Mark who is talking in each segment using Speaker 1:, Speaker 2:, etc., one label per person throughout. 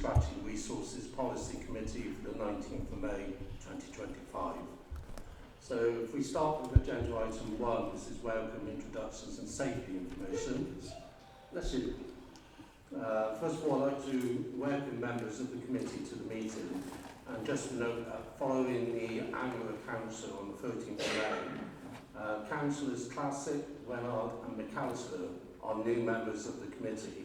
Speaker 1: Strategy and Resources Policy Committee for the 19th of May 2025. So if we start with agenda item 1, this is welcome introductions and safety information. Let's see. First of all, I'd like to welcome members of the committee to the meeting. And just to note that following the annual council on the 13th of May, councillors Classic, Renard and McAllister are new members of the committee,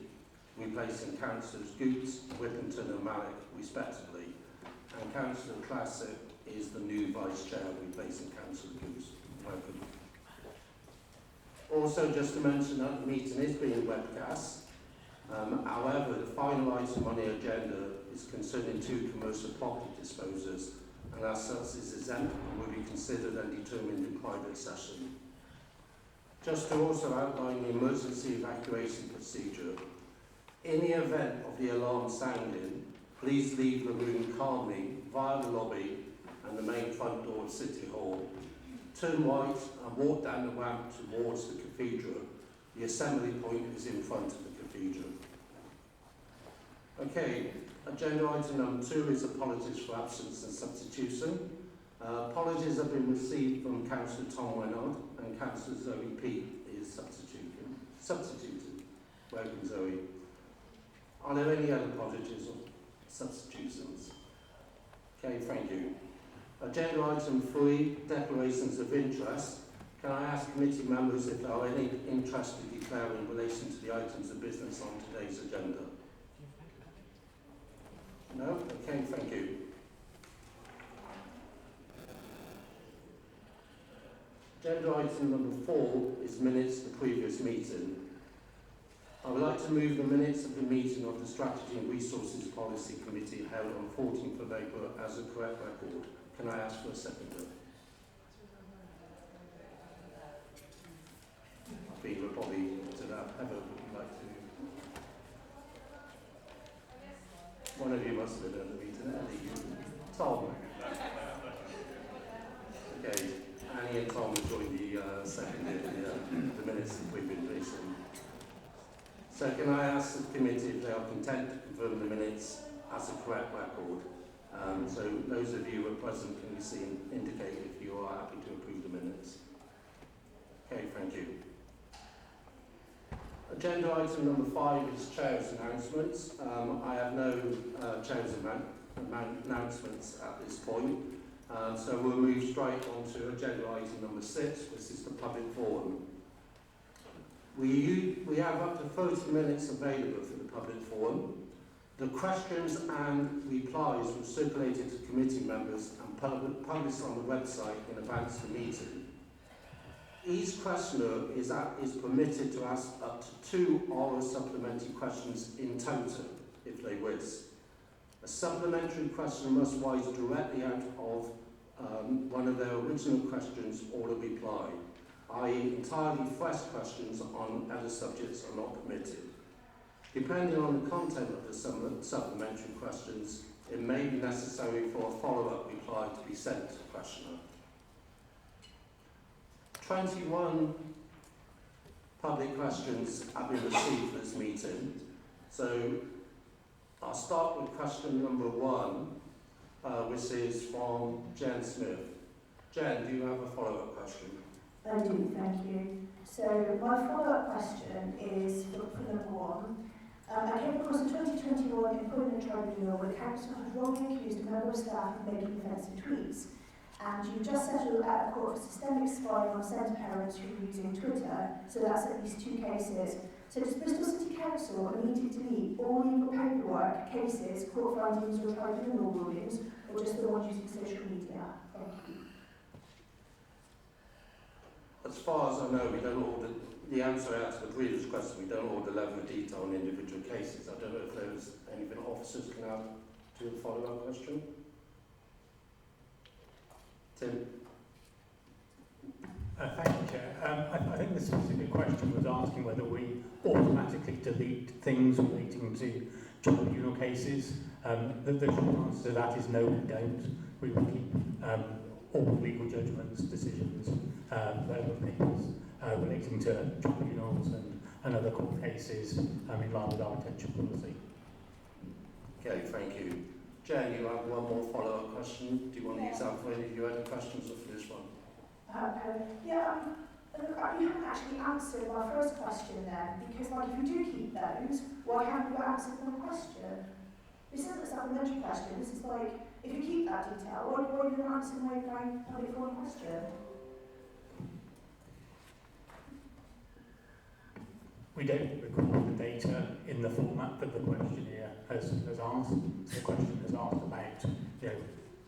Speaker 1: replacing councillors Goots, Whittington and Mallock respectively. And councillor Classic is the new vice chair, replacing councillor Goots. Welcome. Also, just to mention that the meeting is being webcast. However, the final item on the agenda is concerning 2 commercial property disposers, and as such is exempt and will be considered and determined in private session. Just to also outline the emergency evacuation procedure, in the event of the alarm sounding, please leave the room calmly via the lobby and the main front door of City Hall. Turn right and walk down the ramp towards the cathedral. The assembly point is in front of the cathedral. Okay, agenda item number 2 is apologies for absence and substitution. Apologies have been received from Councillor Tom Renard and Councillor Zoe Peake is substituted. Welcome, Zoe. Are there any other apologies or substitutions? Okay, thank you. Agenda item 3, declarations of interest. Can I ask committee members if there are any interest to declare in relation to the items of business on today's agenda? No? Okay, thank you. Agenda item number 4 is minutes of the previous meeting. I would like to move the minutes of the meeting of the Strategy and Resources Policy Committee held on 14th of April as a correct record. Can I ask for a seconder? I've been probably to that. Heather, would you like to? One of you must have been at the meeting. Annie, Tom. Okay, Annie and Tom have joined the seconded the minutes that we've been releasing. So can I ask the committee if they are content to confirm the minutes as a correct record? So those of you who are present, can you see indicate if you are happy to approve the minutes? Okay, thank you. Agenda item number 5 is Chair's announcements. I have no Chair's announcements at this point. So we'll move straight on to agenda item number 6, which is the public forum. We have up to 30 minutes available for the public forum. The questions and replies were circulated to committee members and published on the website in advance of the meeting. Each questioner is permitted to ask up to 2 oral supplementary questions in total, if they wish. A supplementary question must rise directly out of one of their original questions or a reply, i.e. entirely fresh questions on other subjects are not permitted. Depending on the content of the supplementary questions, it may be necessary for a follow-up reply to be sent to the questioner. 21 public questions have been received for this meeting. So I'll start with question number 1, which is from Jen Smith. Jen, do you have a follow-up question?
Speaker 2: I do, thank you. So my follow-up question is for number 1. I came across a 2021 employment tribunal where the council had wrongly accused a member of staff of making offensive tweets. And you just settled out of court for systemic spying on centre parents who were using Twitter, so that's at least 2 cases. So does Bristol City Council immediately delete all legal paperwork, cases, court findings or tribunal rulings, or just the ones using social media? Thank you.
Speaker 1: As far as I know, we don't order the answer out to the previous question. We don't order level of detail on individual cases. I don't know if there's anything officers can add to a follow-up question. Tim?
Speaker 3: Thank you, Chair. I think the specific question was asking whether we automatically delete things relating to tribunal cases. The short answer to that is no, we don't. We will keep all legal judgments, decisions, verbal papers relating to tribunals and other court cases in line with our retention policy.
Speaker 1: Okay, thank you. Jen, you have one more follow-up question. Do you want to use that for any of your other questions or for this one?
Speaker 2: You haven't actually answered my first question then, because like if you do keep those, why haven't you answered my question? This isn't a supplementary question, this is like, if you keep that detail, why didn't you answer my public forum question?
Speaker 3: We don't record the data in the format that the questionnaire has asked. The question has asked about,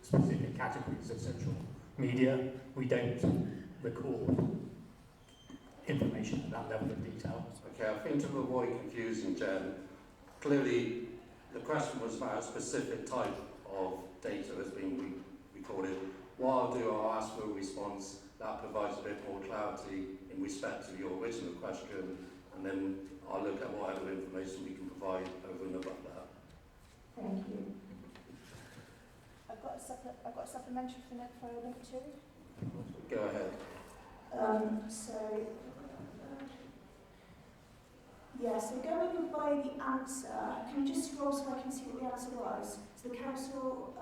Speaker 3: specific categories of social media. We don't record information at that level of detail.
Speaker 1: Okay, I think to avoid confusing, Jen, clearly the question was about a specific type of data that's being recorded. What I'll do, I'll ask for a response that provides a bit more clarity in respect to your original question, and then I'll look at what other information we can provide over and above that.
Speaker 2: Thank you. I've got a supplementary for link 2.
Speaker 1: Go ahead.
Speaker 2: So going by the answer, can you just scroll so I can see what the answer was? So the council,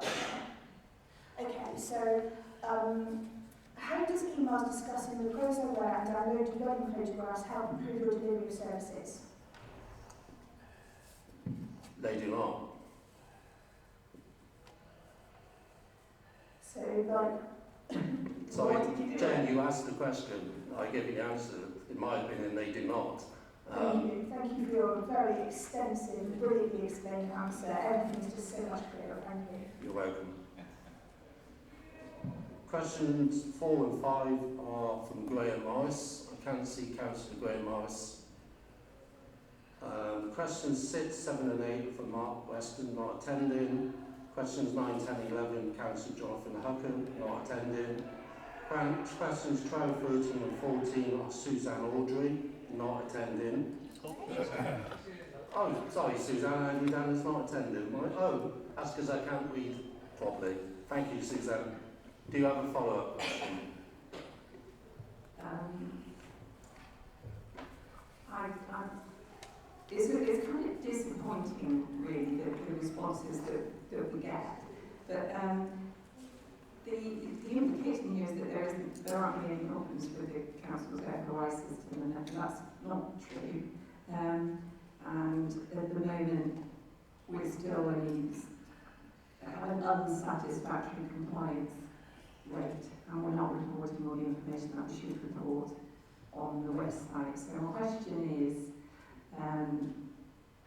Speaker 2: how does emails discussing the proposal where and downloading wedding photographs help improve your delivery of services?
Speaker 1: They do not. Sorry, Jen, you asked the question. I gave you the answer. In my opinion, they do not.
Speaker 2: Thank you for your very extensive, brilliantly explained answer. Everything's just so much clearer. Thank you.
Speaker 1: You're welcome. Questions 4 and 5 are from Graham Morris. I can't see Councillor Graham Morris. Questions 6, 7 and 8 from Mark Weston, not attending. Questions 9, 10, 11, Councillor Jonathan Hucken, not attending. Questions 12, 13 and 14 are Suzanne Audrey, not attending. Oh, sorry, Suzanne, I have you down as not attending. Oh, that's because I can't read properly. Thank you, Suzanne. Do you have a follow-up question?
Speaker 4: It's kind of disappointing, really, the responses that we get. But the implication here is that there aren't really any problems with the council's FOI system, and that's not true. And at the moment, we're still only have an unsatisfactory compliance rate, and we're not reporting all the information that we should report on the website. So my question is,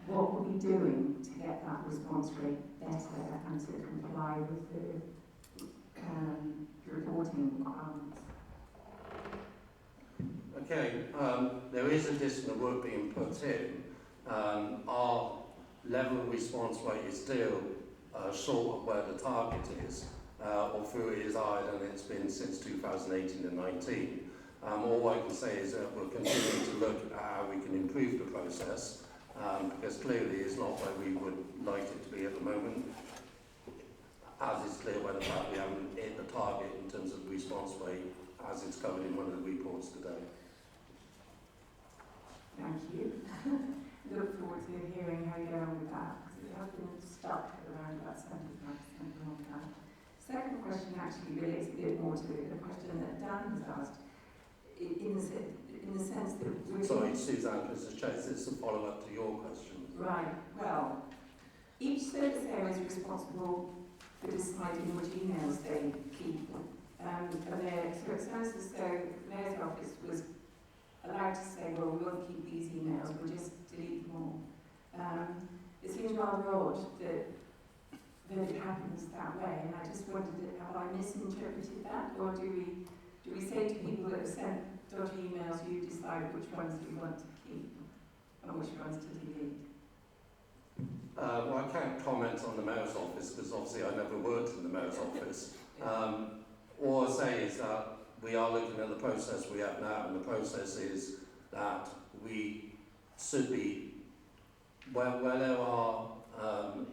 Speaker 4: what are we doing to get that response rate better and to comply with the reporting requirements?
Speaker 1: Okay, there is additional work being put in. Our level of response rate is still short of where the target is, although it is higher than it's been since 2018 and 19. All I can say is that we're continuing to look at how we can improve the process, because clearly it's not where we would like it to be at the moment, as is clear by the fact we haven't hit the target in terms of the response rate, as it's covered in one of the reports today.
Speaker 4: Thank you. Look forward to hearing how you go on with that, because it has been stuck around about 75% along that. Second question actually relates a bit more to the question that Dan has asked, in the sense that we're...
Speaker 1: Sorry, Suzanne, Mr. Chase, it's a follow-up to your question.
Speaker 4: Right, well, each service area is responsible for deciding which emails they keep. So it sounds as though the Mayor's Office was allowed to say, well, we won't keep these emails, we'll just delete them all. It seems rather odd that it happens that way, and I just wondered, have I misinterpreted that, or do we say to people that have sent dodgy emails, you decide which ones you want to keep and which ones to delete?
Speaker 1: Well, I can't comment on the Mayor's Office because obviously I never worked in the Mayor's Office. All I'll say is that we are looking at the process we have now, and the process is that we should be, where there are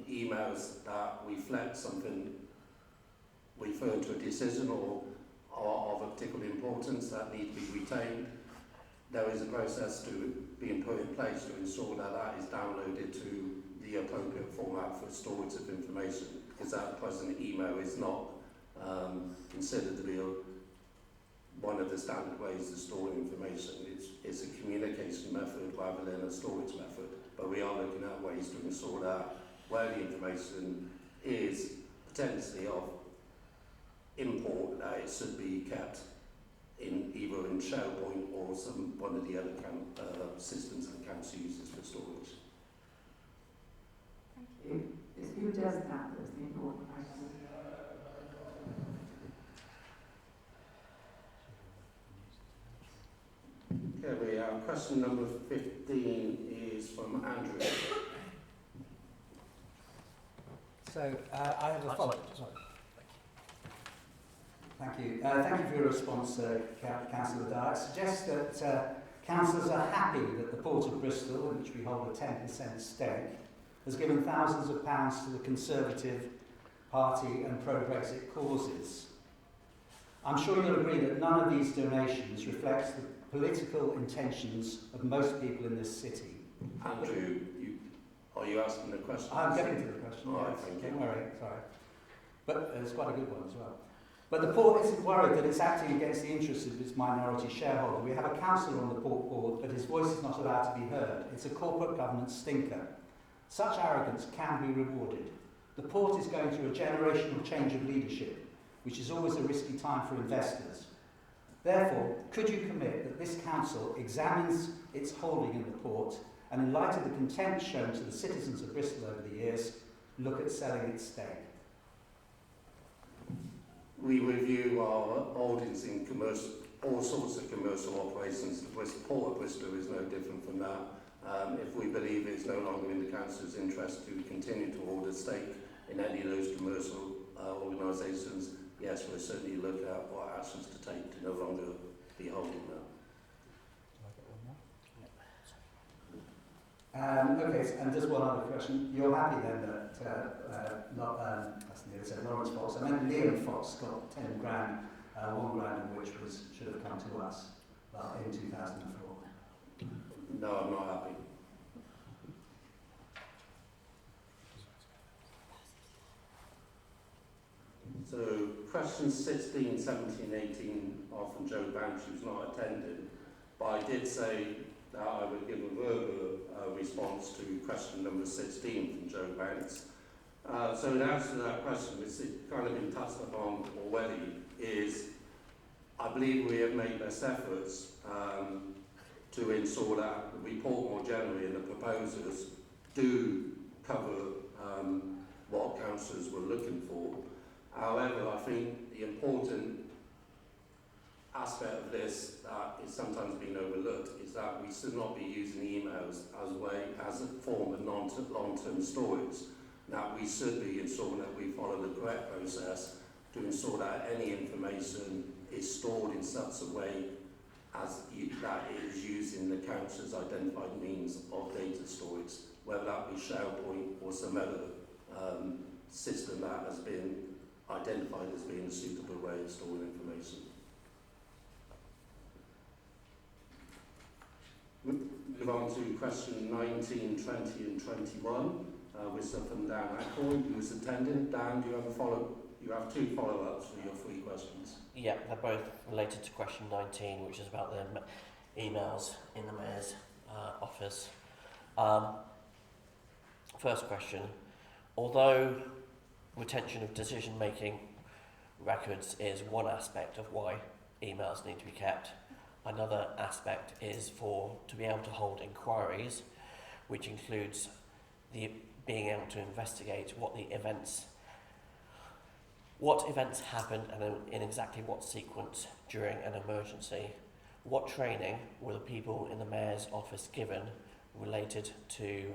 Speaker 1: emails that reflect something referring to a decision or of a particular importance that need to be retained, there is a process to being put in place to ensure that that is downloaded to the the appropriate format for storage of information, because at present email is not considered to be one of the standard ways of storing information. It's a communication method rather than a storage method, but we are looking at ways to ensure that where the information is potentially of import, that it should be kept in either in SharePoint or one of the other systems that council uses for storage.
Speaker 4: Thank you. It's who does that that's the important question.
Speaker 1: Okay, we have question number 15 is from Andrew.
Speaker 5: So I have a follow-up. Thank you. Thank you for your response, Councillor Dyer. It suggests that councillors are happy that the Port of Bristol, in which we hold a 10% stake, has given thousands of pounds to the Conservative Party and pro-Brexit causes. I'm sure you'll agree that none of these donations reflects the political intentions of most people in this city.
Speaker 1: Andrew, are you asking the question?
Speaker 5: I'm getting to the question.
Speaker 1: All right,
Speaker 5: Yes.
Speaker 1: thank you.
Speaker 5: Don't worry, sorry. But it's quite a good one as well. But the Port isn't worried that it's acting against the interests of its minority shareholder. We have a councillor on the Port board, but his voice is not allowed to be heard. It's a corporate governance stinker. Such arrogance can be rewarded. The Port is going through a generational change of leadership, which is always a risky time for investors. Therefore, could you commit that this council examines its holding in the Port and, in light of the contempt shown to the citizens of Bristol over the years, look at selling its stake?
Speaker 1: We review our holdings in all sorts of commercial operations. The Port of Bristol is no different from that. If we believe it's no longer in the council's interest to continue to hold a stake in any of those commercial organisations, yes, we'll certainly look at what actions to take to no longer be holding that.
Speaker 5: Okay, and just one other question. You're happy then that Lawrence Fox, I meant Liam Fox got 10 grand, 1 grand of which should have come to us in 2004?
Speaker 1: No, I'm not happy. So questions 16, 17, 18 are from Joe Banks, who's not attended, but I did say that I would give a verbal response to question number 16 from Joe Banks. So in answer to that question, which has kind of been touched upon already, is I believe we have made best efforts to ensure that the report more generally and the proposals do cover what councillors were looking for. However, I think the important aspect of this that is sometimes being overlooked is that we should not be using emails as a form of long-term storage. Now, we should be ensuring that we follow the correct process to ensure that any information is stored in such a way as that it is using the council's identified means of data storage, whether that be SharePoint or some other system that has been identified as being a suitable way of storing information. Move on to question 19, 20 and 21, with some from Dan Ackroyd, who is attending. Dan, do you have you have 2 follow-ups for your 3 questions?
Speaker 6: Yeah, they're both related to question 19, which is about the emails in the Mayor's office. First question, although retention of decision-making records is one aspect of why emails need to be kept, another aspect is to be able to hold inquiries, which includes being able to investigate what events happened and in exactly what sequence during an emergency. What training were the people in the Mayor's office given related to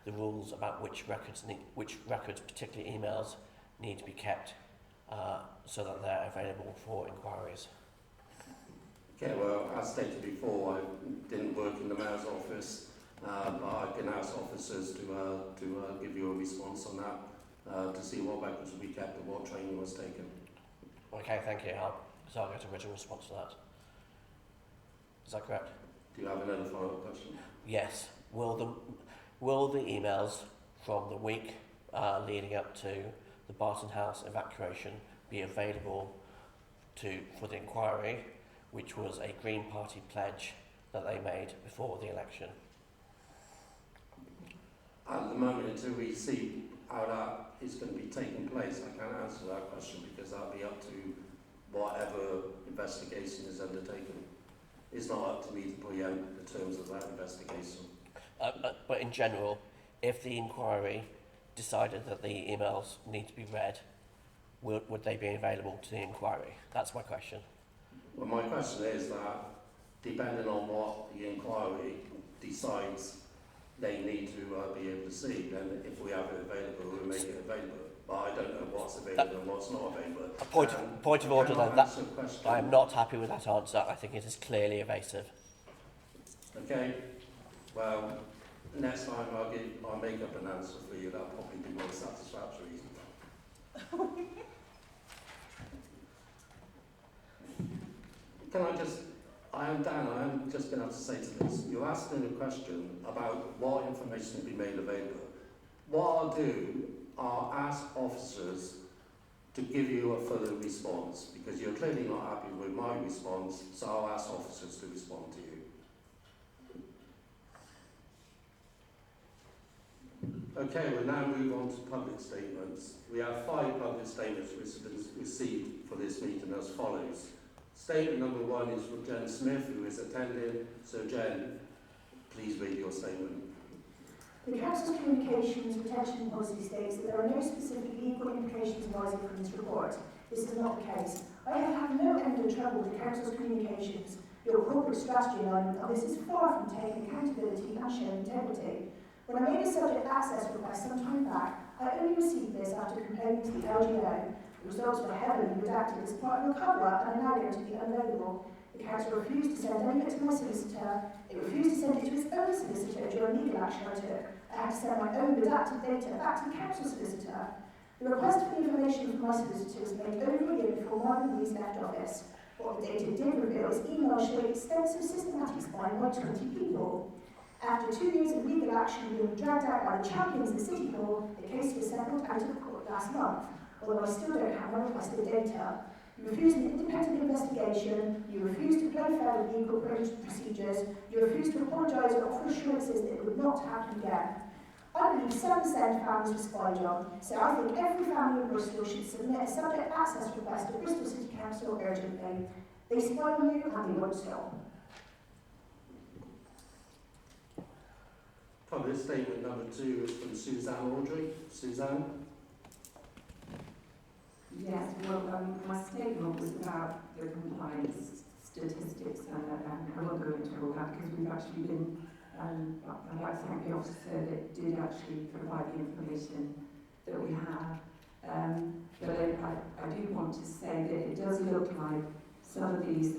Speaker 6: the rules about which records, particularly emails, need to be kept so that they're available for inquiries?
Speaker 1: Okay, well, as stated before, I didn't work in the Mayor's office, but I can ask officers to give you a response on that, to see what records will be kept and what training was taken.
Speaker 6: Okay, thank you. So I'll get a written response to that. Is that correct?
Speaker 1: Do you have another follow-up question?
Speaker 6: Yes. Will will the emails from the week leading up to the Barton House evacuation be available for the inquiry, which was a Green Party pledge that they made before the election?
Speaker 1: At the moment, until we see how that is going to be taking place, I can't answer that question because that'll be up to whatever investigation is undertaken. It's not up to me to preempt the terms of that investigation.
Speaker 6: But in general, if the inquiry decided that the emails need to be read, would they be available to the inquiry? That's my question.
Speaker 1: Well, my question is that, depending on what the inquiry decides they need to be able to see, then if we have it available, we'll make it available. But I don't know what's available and what's not available.
Speaker 6: A point of order then. I am not happy with that answer. I think it is clearly evasive.
Speaker 1: Okay. Well, next time I'll make up an answer for you. That'll probably be more satisfactory. I am just going to have to say to this. You're asking a question about what information will be made available. What I'll do, I'll ask officers to give you a fuller response, because you're clearly not happy with my response, so I'll ask officers to respond to you. Okay, we'll now move on to public statements. We have 5 public statements which have been received for this meeting as follows. Statement number 1 is from Jen Smith, who is attending. So Jen, please read your statement.
Speaker 2: The Council's Communications Protection Policy states that there are no specific legal implications arising from this report. This is not the case. I have had no end of trouble with the Council's communications. Your corporate strategy alignment on this is far from taking accountability and showing integrity. When I made a subject access request some time back, I only received this after complaining to the LGO. The results were heavily redacted as part of a cover-up and are now going to be unloadable. The Council refused to send any of it to my solicitor. It refused to send it to its own solicitor during legal action I took. I had to send my own redacted data back to the Council solicitor. The request for the information from my solicitor was made over a year before Marvin Rees left office. What the data did reveal is emails showing extensive systematic spying by 20 people. After 2 years of legal action being dragged out by the champions of the City Hall, the case was settled out of court last month, although I still don't have my requested data. You refuse an independent investigation, you refuse to play fair with legal procedures, you refuse to apologise or offer assurances that it would not happen again. I believe 7% families were spied on, so I think every family in Bristol should submit a subject access request to Bristol City Council urgently. They spy on you and they won't stop.
Speaker 1: Public statement number 2 is from Suzanne Audrey. Suzanne?
Speaker 4: Yes, well, my statement was about the compliance statistics, and I won't go into all that because we've actually been, I'd like to thank the officer that did actually provide the information that we have. But I do want to say that it does look like some of these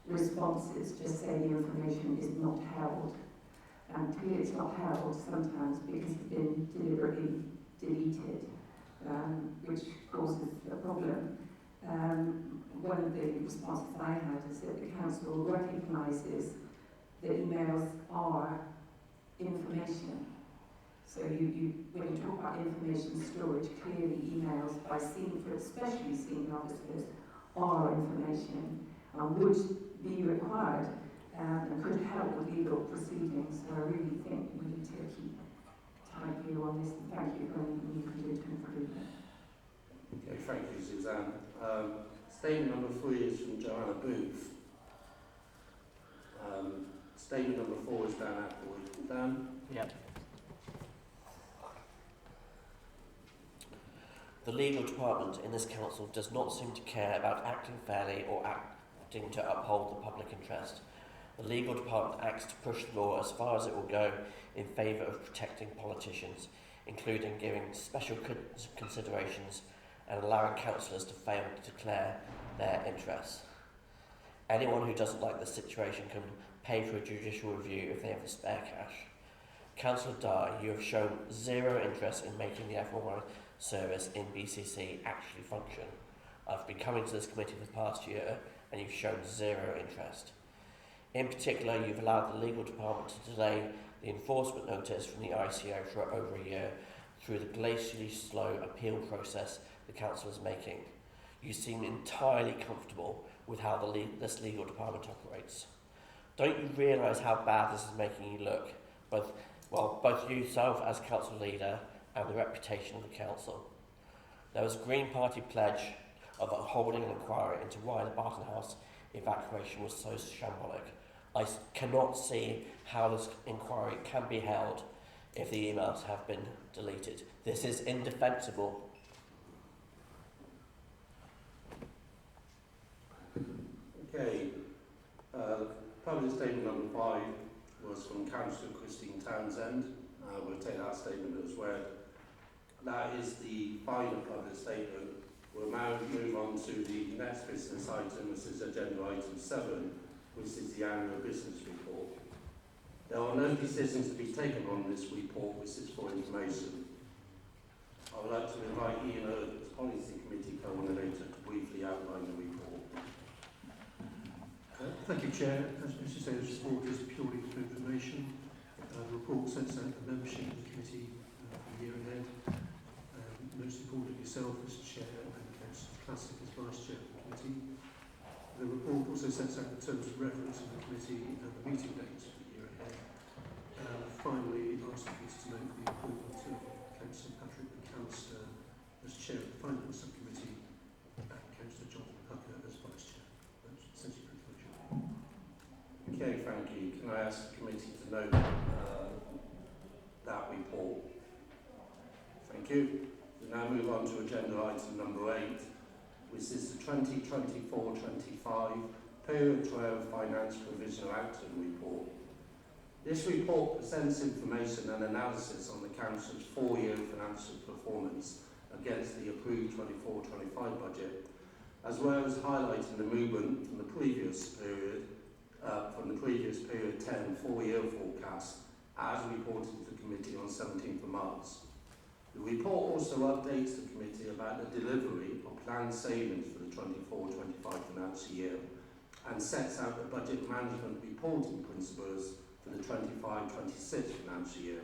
Speaker 4: responses just say the information is not held. And clearly it's not held sometimes because it's been deliberately deleted. Which causes a problem. One of the responses I had is that the Council recognises that emails are information. So when you talk about information storage, clearly emails especially senior officers, are information and would be required and could help with legal proceedings. So I really think we need to keep tight view on this, and thank you for anything you can do to improve it.
Speaker 1: Okay, thank you, Suzanne. Statement number 3 is from Joanna Booth. Statement number 4 is Dan Ackroyd. Dan?
Speaker 6: Yep. The legal department in this council does not seem to care about acting fairly or acting to uphold the public interest. The legal department acts to push the law as far as it will go in favour of protecting politicians, including giving special considerations and allowing councillors to fail to declare their interests. Anyone who doesn't like the situation can pay for a judicial review if they have the spare cash. Councillor Dye, you have shown zero interest in making the F1 service in BCC actually function. I've been coming to this committee for the past year and you've shown zero interest. In particular, you've allowed the legal department to delay the enforcement notice from the ICO for over a year through the glacially slow appeal process the council is making. You seem entirely comfortable with how this legal department operates. Don't you realise how bad this is making you look, both yourself as council leader and the reputation of the council? There was a Green Party pledge of holding an inquiry into why the Barton House evacuation was so shambolic. I cannot see how this inquiry can be held if the emails have been deleted. This is indefensible.
Speaker 1: Okay, public statement number 5 was from Councillor Christine Townsend. We'll take that statement as read. That is the final public statement. We'll now move on to the next business item, which is agenda item 7, which is the annual business report. There are no decisions to be taken on this report, which is for information. I would like to invite Ian Earth, as Policy Committee Coordinator, to briefly outline the report.
Speaker 7: Thank you, Chair. As Mr said, this report is purely for information. The report sets out the membership of the committee for the year ahead. Most importantly, yourself as Chair and Councillor Classic as Vice Chair of the committee. The report also sets out the terms of reference of the committee and the meeting dates for the year ahead. Finally, I ask the committee to note the appointment of Councillor Patrick McAllister as Chair of the Finance Subcommittee and Councillor Jonathan Pucker as Vice Chair. That's essentially for information.
Speaker 1: Okay, thank you. Can I ask the committee to note that report? Thank you. We now move on to agenda item number 8, which is the 2024-25 Period 12 Finance Provisional Outcome Report. This report presents information and analysis on the Council's 4-year financial performance against the approved 24-25 budget, as well as highlighting the movement from the previous period 10 4-year forecast as reported to the committee on 17th of March. The report also updates the committee about the delivery of planned savings for the 24-25 financial year and sets out the budget management reporting principles for the 25-26 financial year.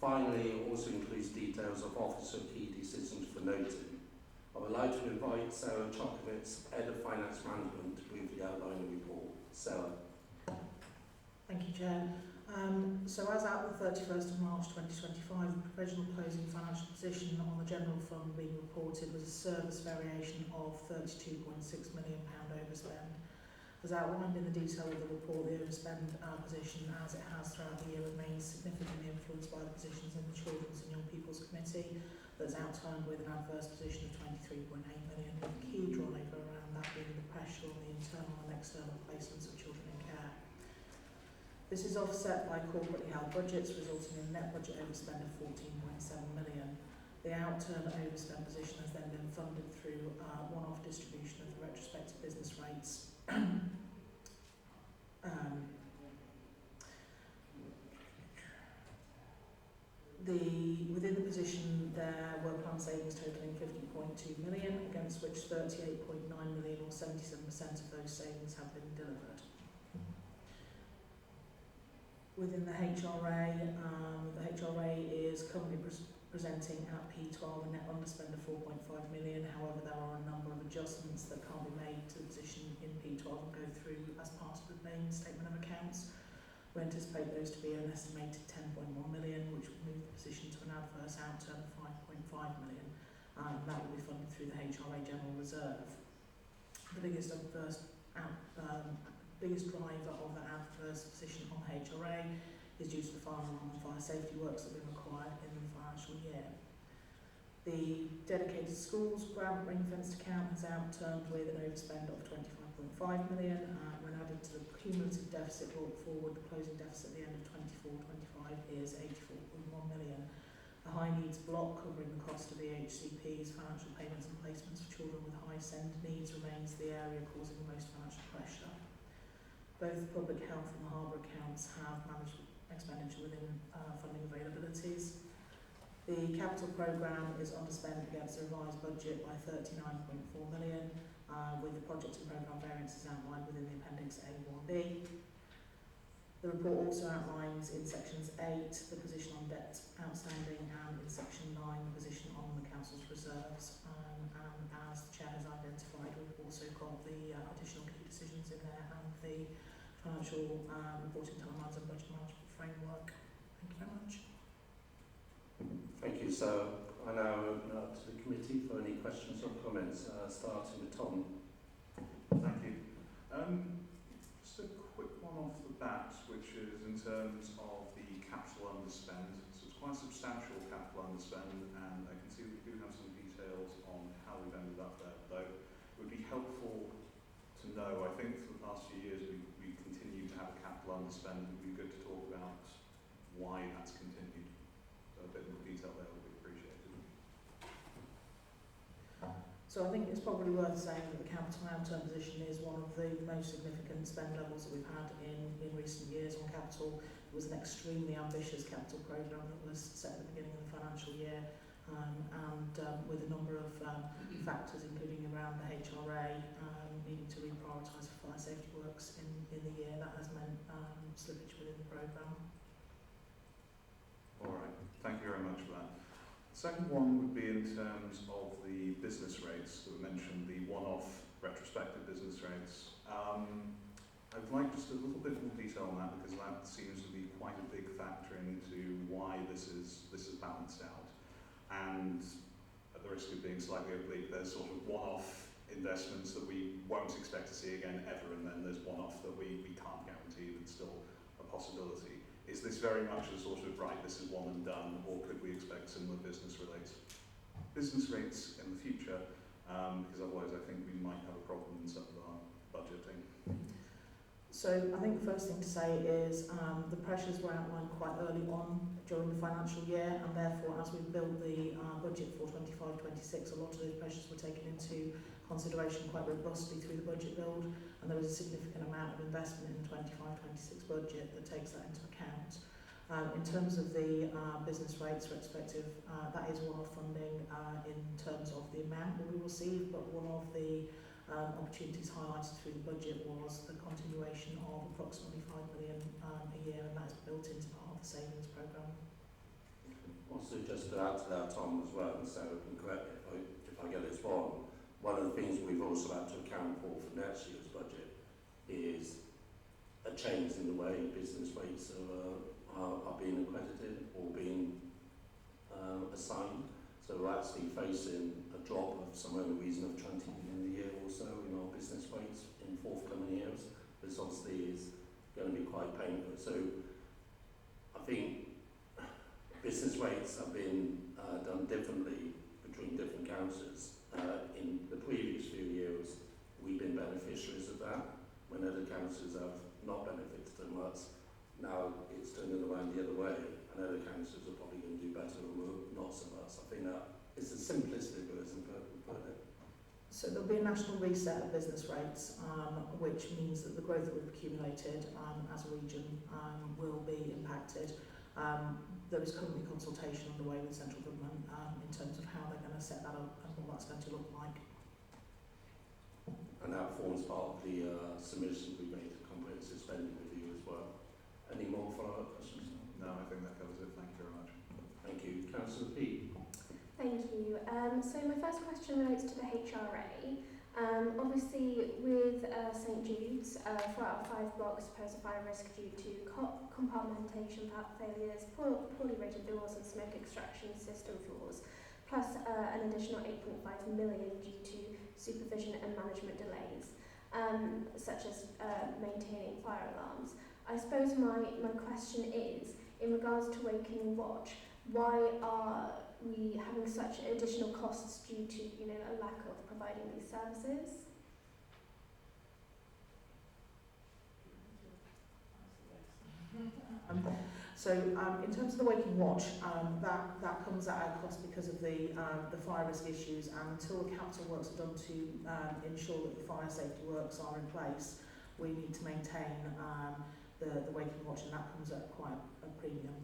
Speaker 1: Finally, it also includes details of officer key decisions for noting. I would like to invite Sarah Chokovitz, Head of Finance Management, to briefly outline the report. Sarah.
Speaker 8: Thank you, Chair. So as at the 31st of March 2025, the provisional closing financial position on the general fund being reported was a service variation of £32.6 million overspend. As outlined in the detail of the report, the overspend position, as it has throughout the year, remains significantly influenced by the positions in the Children's and Young People's Committee, that's outlined with an adverse position of £23.8 million, with a key driver around that being the pressure on the internal and external placements of children in care. This is offset by corporately held budgets, resulting in a net budget overspend of £14.7 million. The outturn overspend position has then been funded through one-off distribution of the retrospective business rates. Within the position there were planned savings totalling £50.2 million, against which £38.9 million or 77% of those savings have been delivered. Within the HRA is currently presenting at P12 a net underspend of £4.5 million. However, there are a number of adjustments that can't be made to the position in P12 and go through as part of the main statement of accounts. We anticipate those to be an estimated £10.1 million, which will move the position to an adverse outturn of £5.5 million. That will be funded through the HRA General Reserve. The biggest driver of the adverse position on the HRA is due to the fire alarm and fire safety works that have been required in the financial year. The dedicated schools grant ring-fenced account has outturned with an overspend of £25.5 million. When added to the cumulative deficit brought forward, the closing deficit at the end of 24-25 is £84.1 million. The high needs block covering the cost of the HCP's financial payments and placements for children with high SEND needs remains the area causing the most financial pressure. Both public health and the harbour accounts have managed expenditure within funding availabilities. The capital programme is underspent against the revised budget by £39.4 million, with the project and programme variances outlined within the Appendix A1B. The report also outlines in sections 8 the position on debt outstanding and in section 9 the position on the council's reserves. And as the chair has identified, we've also got the additional key decisions in there and the financial reporting timelines and budget management framework. Thank you very much.
Speaker 1: Thank you. So I now open up to the committee for any questions or comments, starting with Tom.
Speaker 9: Thank you. Just a quick one off the bat, which is in terms of the capital underspend. So it's quite substantial capital underspend, and I can see we do have some details on how we've ended up there. Though it would be helpful to know, I think for the past few years we continue to have a capital underspend. It would be good to talk about why that's continued. So a bit more detail there would be appreciated.
Speaker 8: So I think it's probably worth saying that the capital outturn position is one of the most significant spend levels that we've had in recent years on capital. It was an extremely ambitious capital programme that was set at the beginning of the financial year, with a number of factors, including around the HRA needing to reprioritise for fire safety works in the year. That has meant slippage within the programme.
Speaker 9: All right, thank you very much for that. Second one would be in terms of the business rates that were mentioned, the one-off retrospective business rates. I'd like just a little bit more detail on that, because that seems to be quite a big factor into why this is balanced out. And at the risk of being slightly oblique, there's sort of one-off investments that we won't expect to see again ever, and then there's one-off that we can't guarantee that's still a possibility. Is this very much a sort of, right, this is one and done, or could we expect similar business rates in the future? Because otherwise I think we might have a problem in some of our budgeting.
Speaker 8: So I think the first thing to say is the pressures were outlined quite early on during the financial year, and therefore as we built the budget for 25-26, a lot of those pressures were taken into consideration quite robustly through the budget build, and there was a significant amount of investment in the 25-26 budget that takes that into account. In terms of the business rates retrospective, that is one-off funding in terms of the amount that we receive, but one of the opportunities highlighted through the budget was the continuation of approximately 5 million a year, and that's built into part of the savings programme.
Speaker 1: Also, just to add to that, Tom, as well, and so correct me if I get this wrong, one of the things we've also had to account for next year's budget is a change in the way business rates are being accredited or being assigned. So we're actually facing a drop of somewhere in the region of 20 million a year or so in our business rates in forthcoming years. This obviously is going to be quite painful. So I think business rates have been done differently between different councils. In the previous few years, we've been beneficiaries of that, when other councils have not benefited so much. Now it's turning around the other way, and other councils are probably going to do better or not so much. I think that it's a simplistic version, but it.
Speaker 8: So there'll be a national reset of business rates, which means that the growth that we've accumulated as a region will be impacted. There is currently consultation underway with central government in terms of how they're going to set that up and what that's going to look like.
Speaker 1: And that forms part of the submission we made to comprehensive spending review as well. Any more follow-up questions?
Speaker 9: No, I think that covers it. Thank you very much.
Speaker 1: Thank you. Councillor Peeved.
Speaker 10: Thank you. So my first question relates to the HRA. Obviously, with St Jude's, 4 out of 5 blocks pose a fire risk due to compartmentation failures, poorly rated doors and smoke extraction system flaws, plus an additional 8.5 million due to supervision and management delays, such as maintaining fire alarms. I suppose my question is, in regards to Wake and Watch, why are we having such additional costs due to, a lack of providing these services?
Speaker 8: In terms of the Wake and Watch, that comes at a cost because of the fire risk issues, and until the capital works are done to ensure that the fire safety works are in place, we need to maintain the Wake and Watch, and that comes at quite a premium.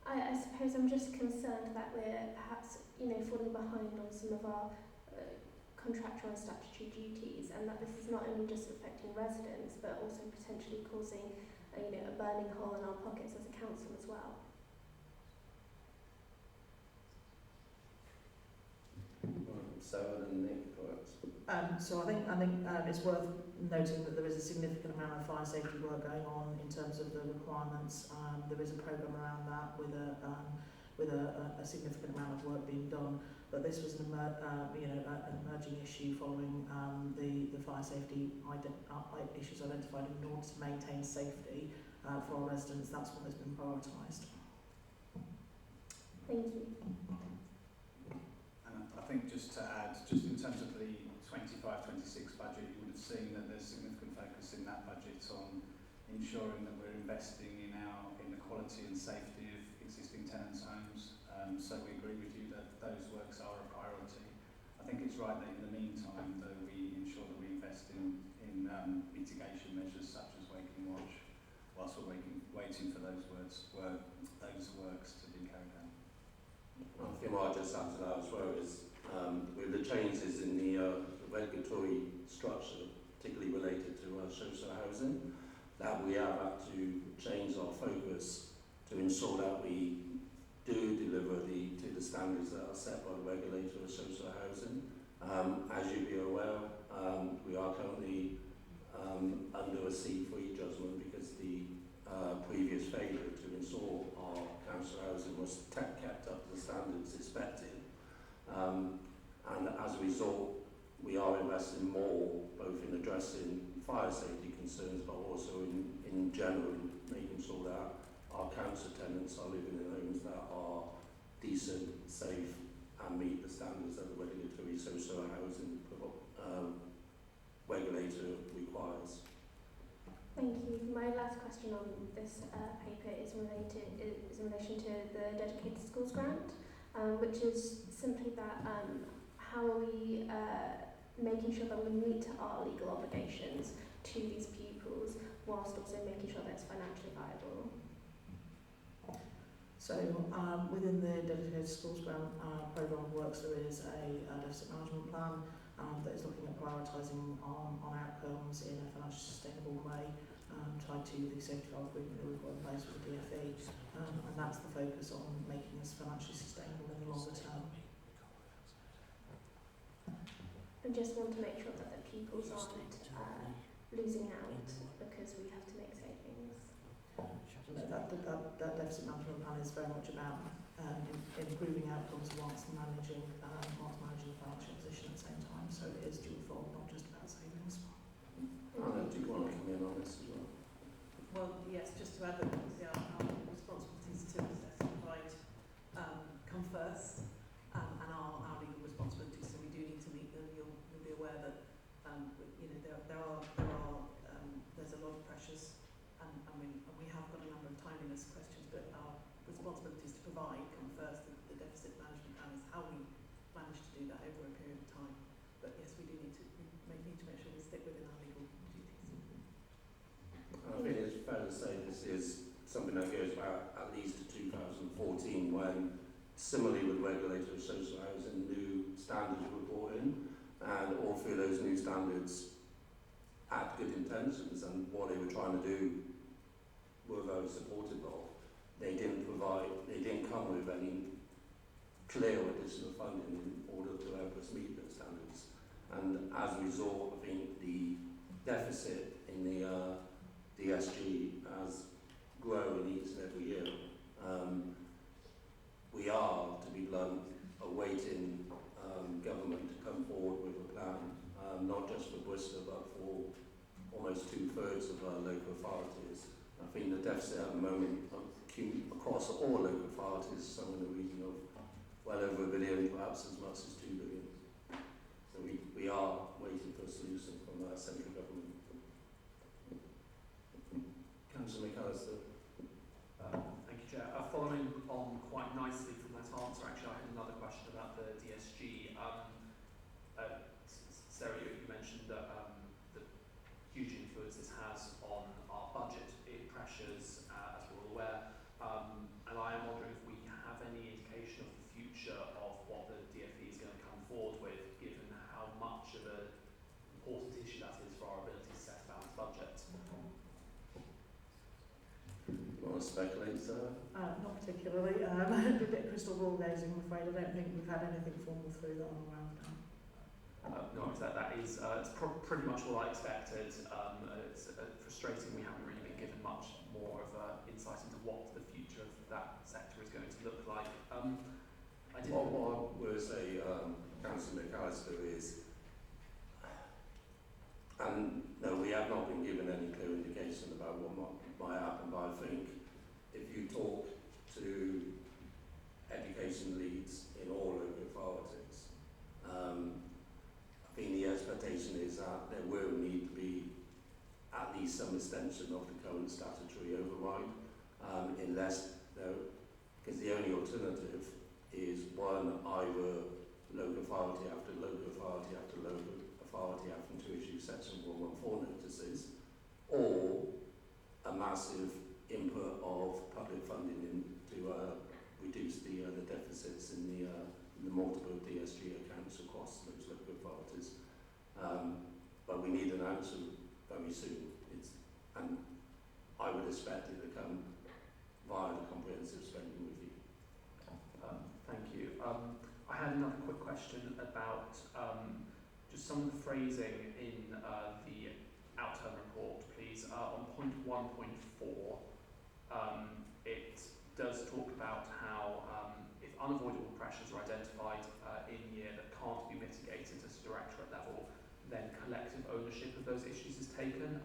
Speaker 10: I suppose I'm just concerned that we're perhaps, falling behind on some of our contractual and statutory duties, and that this is not only just affecting residents but also potentially causing a burning hole in our pockets as a council as well.
Speaker 1: Sarah and Nick, perhaps.
Speaker 8: So I think it's worth noting that there is a significant amount of fire safety work going on in terms of the requirements. There is a programme around that with a significant amount of work being done. But this was an emerging issue following the fire safety issues identified in order to maintain safety for our residents. That's what has been prioritised.
Speaker 10: Thank you.
Speaker 5: And I think just to add, just in terms of the 25-26 budget, you would have seen that there's significant focus in that budget on ensuring that we're investing in the quality and safety of existing tenants' homes. So we agree with you that those works are a priority. I think it's right that in the meantime, though, we ensure that we invest in mitigation measures such as Wake and Watch, whilst we're waiting for those works to be carried out.
Speaker 1: I think what I'll just add to that as well is with the changes in the regulatory structure, particularly related to social housing, that we have had to change our focus to ensure that we do deliver to the standards that are set by the regulator of social housing. As you'll be aware, we are currently under a C3 judgment because the previous failure to ensure our council housing was kept up to the standards expected. And as a result, we are investing more both in addressing fire safety concerns but also in general making sure that our council tenants are living in homes that are decent, safe and meet the standards that the regulatory social housing regulator requires.
Speaker 10: Thank you. My last question on this paper is in relation to the dedicated schools grant, which is simply that how are we making sure that we meet our legal obligations to these pupils whilst also making sure that it's financially viable?
Speaker 8: So within the dedicated schools grant programme of works, there is a deficit management plan that is looking at prioritising on outcomes in a financially sustainable way, tied to the safety valve agreement that we've got in place with the DFE, and that's the focus on making us financially sustainable in the longer term.
Speaker 10: I just want to make sure that the pupils aren't losing out because we have to make savings. That
Speaker 8: deficit management plan is very much about improving outcomes whilst managing the financial position at the same time. So it is dual-fold, not just about savings.
Speaker 1: Anna, do you want to come in on this as well?
Speaker 11: Well, yes, just to add that our responsibilities to assess and provide come first, and our legal responsibilities. So we do need to meet them. You'll be aware that there's a lot of pressures, and we have got a number of timeliness questions, but our responsibilities to provide come first. The deficit management plan is how we manage to do that over a period of time. But yes, we do need to make sure we stick within our legal duties.
Speaker 1: I think it's fair to say this is something that goes back at least to 2014 when, similarly with regulatory social housing, new standards were brought in, and all three of those new standards had good intentions, and what they were trying to do were very supportive of. They didn't come with any clear additional funding in order to help us meet those standards. And as a result, I think the deficit in the DSG has grown each and every year. We are, to be blunt, awaiting government to come forward with a plan, not just for Bristol but for almost 2/3 of our local authorities. I think the deficit at the moment across all local authorities is somewhere in the region of well over £1 billion, perhaps as much as £2 billion. So we are waiting for a solution from our central government. Councillor McAllister.
Speaker 12: Thank you, Chair. Following on quite nicely from that answer, actually, I had another question about the DSG. Sarah, you mentioned that the huge influence this has on our budget pressures, as we're all aware. And I am wondering if we have any indication of the future of what the DFE is going to come forward with, given how much
Speaker 1: speculate, sir?
Speaker 8: Not particularly. A bit of crystal ball gazing, I'm afraid. I don't think we've had anything formal through that I'm aware of now.
Speaker 12: No, that is it's pretty much what I expected. It's frustrating we haven't really been given much more of insight into what the future of that sector is going to look like.
Speaker 1: What I would say, Councillor McAllister, is, and no, we have not been given any clear indication about what might happen, but I think if you talk to education leads in all local authorities, I think the expectation is that there will need to be at least some extension of the current statutory override, unless, because the only alternative is one, either local authority after local authority after local authority having to issue section 114 notices, or a massive input of public funding to reduce the deficits in the multiple DSG accounts across those local authorities. But we need an answer very soon. And I would expect it to come via the comprehensive spending review.
Speaker 12: Thank you. I had another quick question about just some of the phrasing in the outturn report, please. On point 1.4, it does talk about how if unavoidable pressures are identified in year that can't be mitigated at a directorate level, then collective ownership of those issues is taken.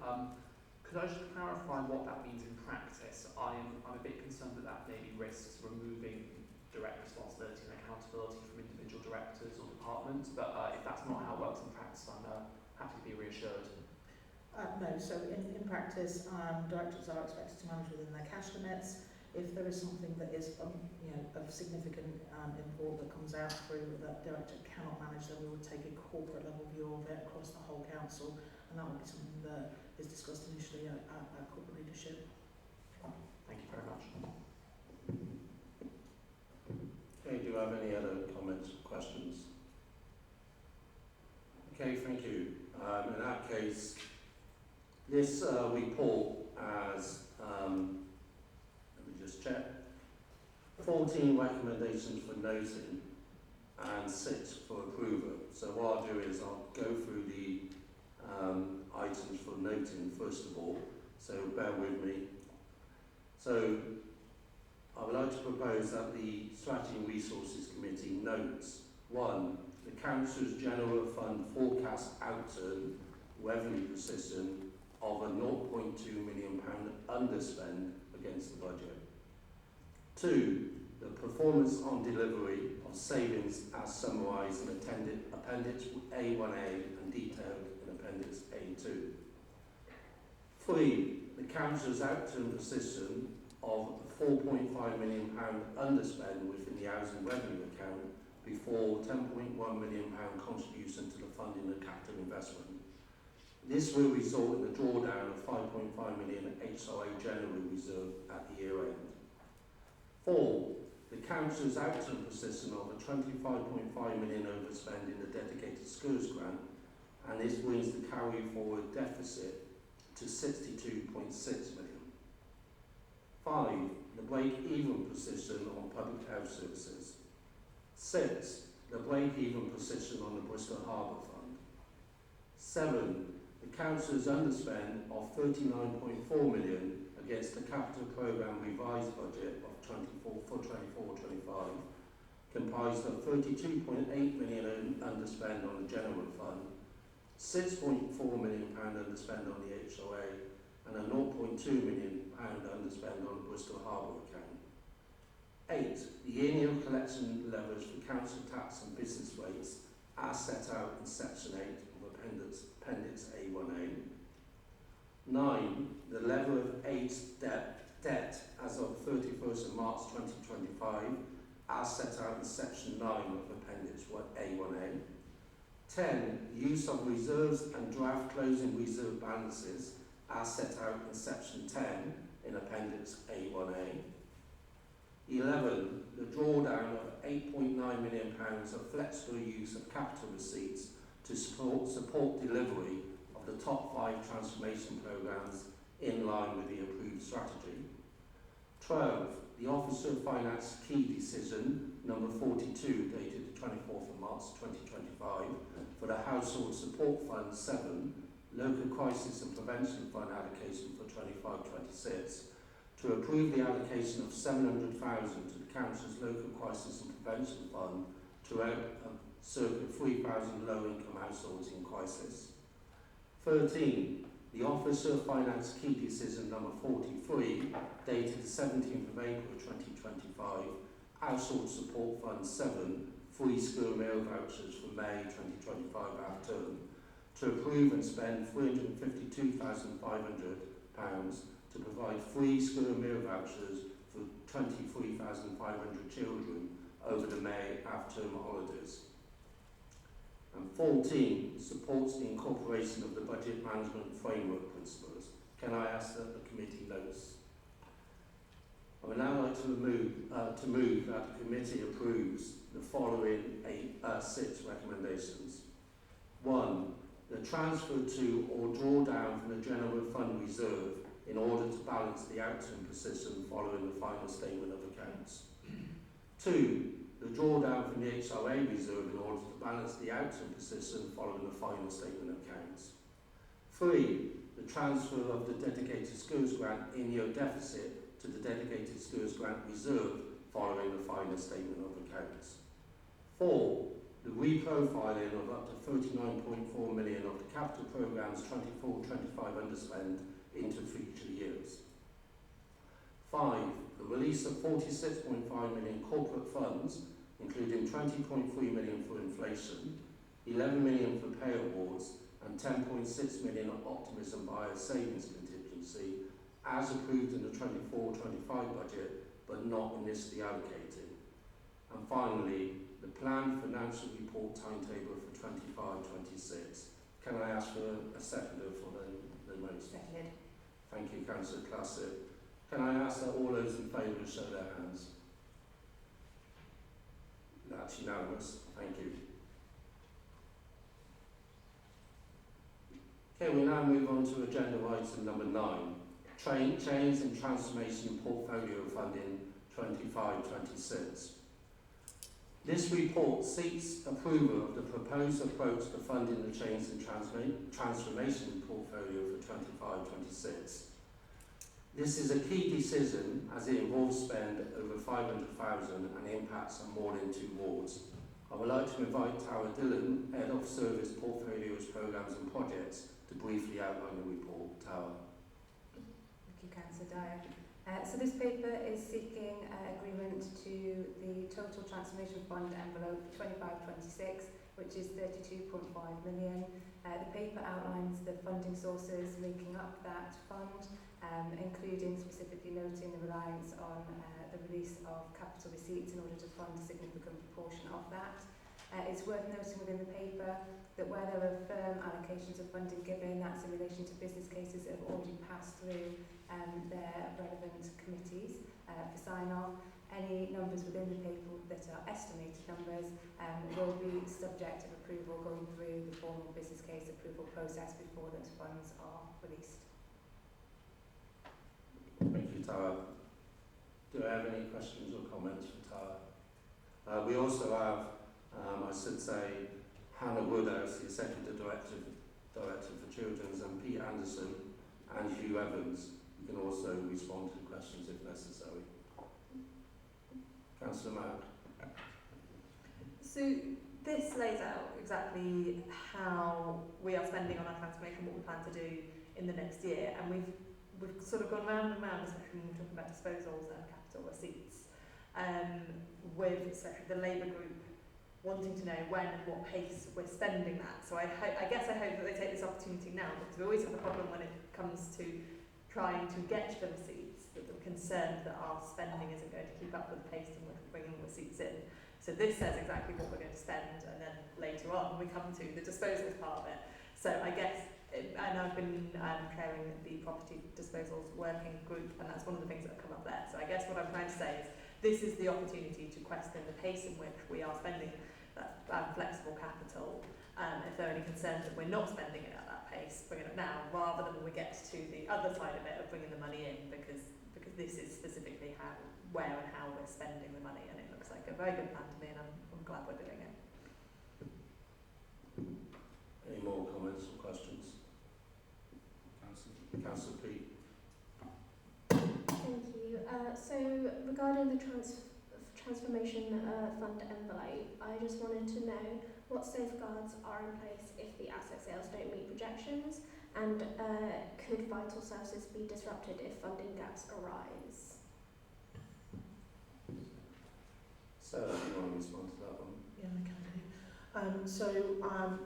Speaker 12: Could I just clarify what that means in practice? I'm a bit concerned that maybe risks removing direct responsibility and accountability from individual directors or departments, but if that's not how it works in practice, I'm happy to be reassured.
Speaker 8: No, so in practice, directors are expected to manage within their cash limits. If there is something that is of significant import that comes out through that director cannot manage, then we would take a corporate level view of it across the whole council, and that would be something that is discussed initially at corporate leadership.
Speaker 12: Thank you very much.
Speaker 1: Okay, do you have any other comments or questions? Okay, thank you. In that case, this report has, let me just check, 14 recommendations for noting and 6 for approval. So what I'll do is I'll go through the items for noting first of all, so bear with me. So I would like to propose that the Strategy and Resources Committee notes 1. The Council's General Fund forecast outturn revenue position of a £0.2 million underspend against the budget. 2. The performance on delivery of savings as summarised in Appendix A1A and detailed in Appendix A2. 3. The Council's outturn position of a £4.5 million underspend within the housing revenue account before £10.1 million contribution to the funding of capital investment. This will result in the drawdown of £5.5 million HRA General Reserve at the year end. 4. The Council's outturn position of a £25.5 million overspend in the dedicated schools grant, and this brings the carry forward deficit to £62.6 million. 5. The break-even position on public health services. 6. The break-even position on the Bristol Harbour Fund. 7. The Council's underspend of £39.4 million against the capital programme revised budget of 24-25, comprised of £32.8 million underspend on the General Fund, £6.4 million underspend on the HOA, and a £0.2 million underspend on the Bristol Harbour account. 8. The annual collection levels for council tax and business rates as set out in Section 8 of Appendix A1A. 9. The level of age debt as of 31st of March 2025 as set out in Section 9 of Appendix A1A. 10. Use of reserves and draft closing reserve balances as set out in Section 10 in Appendix A1A. 11. The drawdown of £8.9 million of flexible use of capital receipts to support delivery of the top 5 transformation programmes in line with the approved strategy. 12. The Officer of Finance Key Decision number 42 dated the 24th of March 2025 for the Household Support Fund 7 Local Crisis and Prevention Fund allocation for 25-26 to approve the allocation of 700,000 to the Council's Local Crisis and Prevention Fund to help circa 3,000 low-income households in crisis. 13. The Officer of Finance Key Decision number 43, dated the 17th of April 2025, Household Support Fund 7, free school meal vouchers for May 2025 half-term, to approve and spend £352,500 to provide free school meal vouchers for 23,500 children over the May half-term holidays. And 14 supports the incorporation of the budget management framework principles. Can I ask that the committee notes? I would now like to move that the committee approves the following 6 recommendations. 1. The transfer to or draw down from the general fund reserve in order to balance the outturn position following the final statement of accounts. 2. The drawdown from the HRA reserve in order to balance the outturn position following the final statement of accounts. 3. The transfer of the dedicated schools grant in-year deficit to the dedicated schools grant reserve following the final statement of accounts. 4. The reprofiling of up to 39.4 million of the capital programme's 24-25 underspend into future years. 5. The release of 46.5 million corporate funds, including 20.3 million for inflation, 11 million for pay awards, and 10.6 million of optimism buyer savings contingency, as approved in the 24-25 budget, but not initially allocated. And finally, the planned financial report timetable for 25-26. Can I ask for a seconder for the motion?
Speaker 2: Seconded.
Speaker 1: Thank you, Councillor Classic. Can I ask that all those in favour show their hands? That's unanimous. Thank you. Okay, we now move on to agenda item number 9. Change and transformation portfolio funding 25-26. This report seeks approval of the proposed approach to funding the change and transformation portfolio for 25-26. This is a key decision as it involves spend over 500,000 and impacts on more than 2 wards. I would like to invite Tara Dillon, Head of Service Portfolios, Programmes and Projects, to briefly outline the report. Tara.
Speaker 13: Thank you, Councillor Dyer. So this paper is seeking agreement to the total transformation fund envelope for 25-26, which is 32.5 million. The paper outlines the funding sources making up that fund, including specifically noting the reliance on the release of capital receipts in order to fund a significant proportion of that. It's worth noting within the paper that where there are firm allocations of funding given, that's in relation to business cases that have already passed through their relevant committees for sign-off. Any numbers within the paper that are estimated numbers will be subject of approval going through the formal business case approval process before those funds are released.
Speaker 1: Thank you, Tara. Do I have any questions or comments for Tara? We also have, I should say, Hannah Woodhouse, the Executive Director for Children's, and Pete Anderson and Hugh Evans. You can also respond to questions if necessary. Councillor Mack.
Speaker 11: So this lays out exactly how we are spending on our transformation, what we plan to do in the next year, and we've sort of gone round and round, especially when we're talking about disposals and capital receipts, with especially the Labour group wanting to know when and what pace we're spending that. So I guess I hope that they take this opportunity now, because we always have a problem when it comes to trying to get the receipts, that we're concerned that our spending isn't going to keep up with the pace and we're bringing receipts in. So this says exactly what we're going to spend, and then later on we come to the disposals part of it. So I guess, and I've been chairing the property disposals working group, and that's one of the things that have come up there. So I guess what I'm trying to say is this is the opportunity to question the pace in which we are spending that flexible capital. If there are any concerns that we're not spending it at that pace, bring it up now, rather than when we get to the other side of it of bringing the money in, because this is specifically where and how we're spending the money, and it looks like a very good plan to me, and I'm glad we're doing it.
Speaker 1: Any more comments or questions? Councillor Peeved.
Speaker 10: Thank you. So regarding the transformation fund envelope, I just wanted to know what safeguards are in place if the asset sales don't meet projections, and could vital services be disrupted if funding gaps arise?
Speaker 1: So, do you want to respond to that one?
Speaker 8: Yeah, I can do.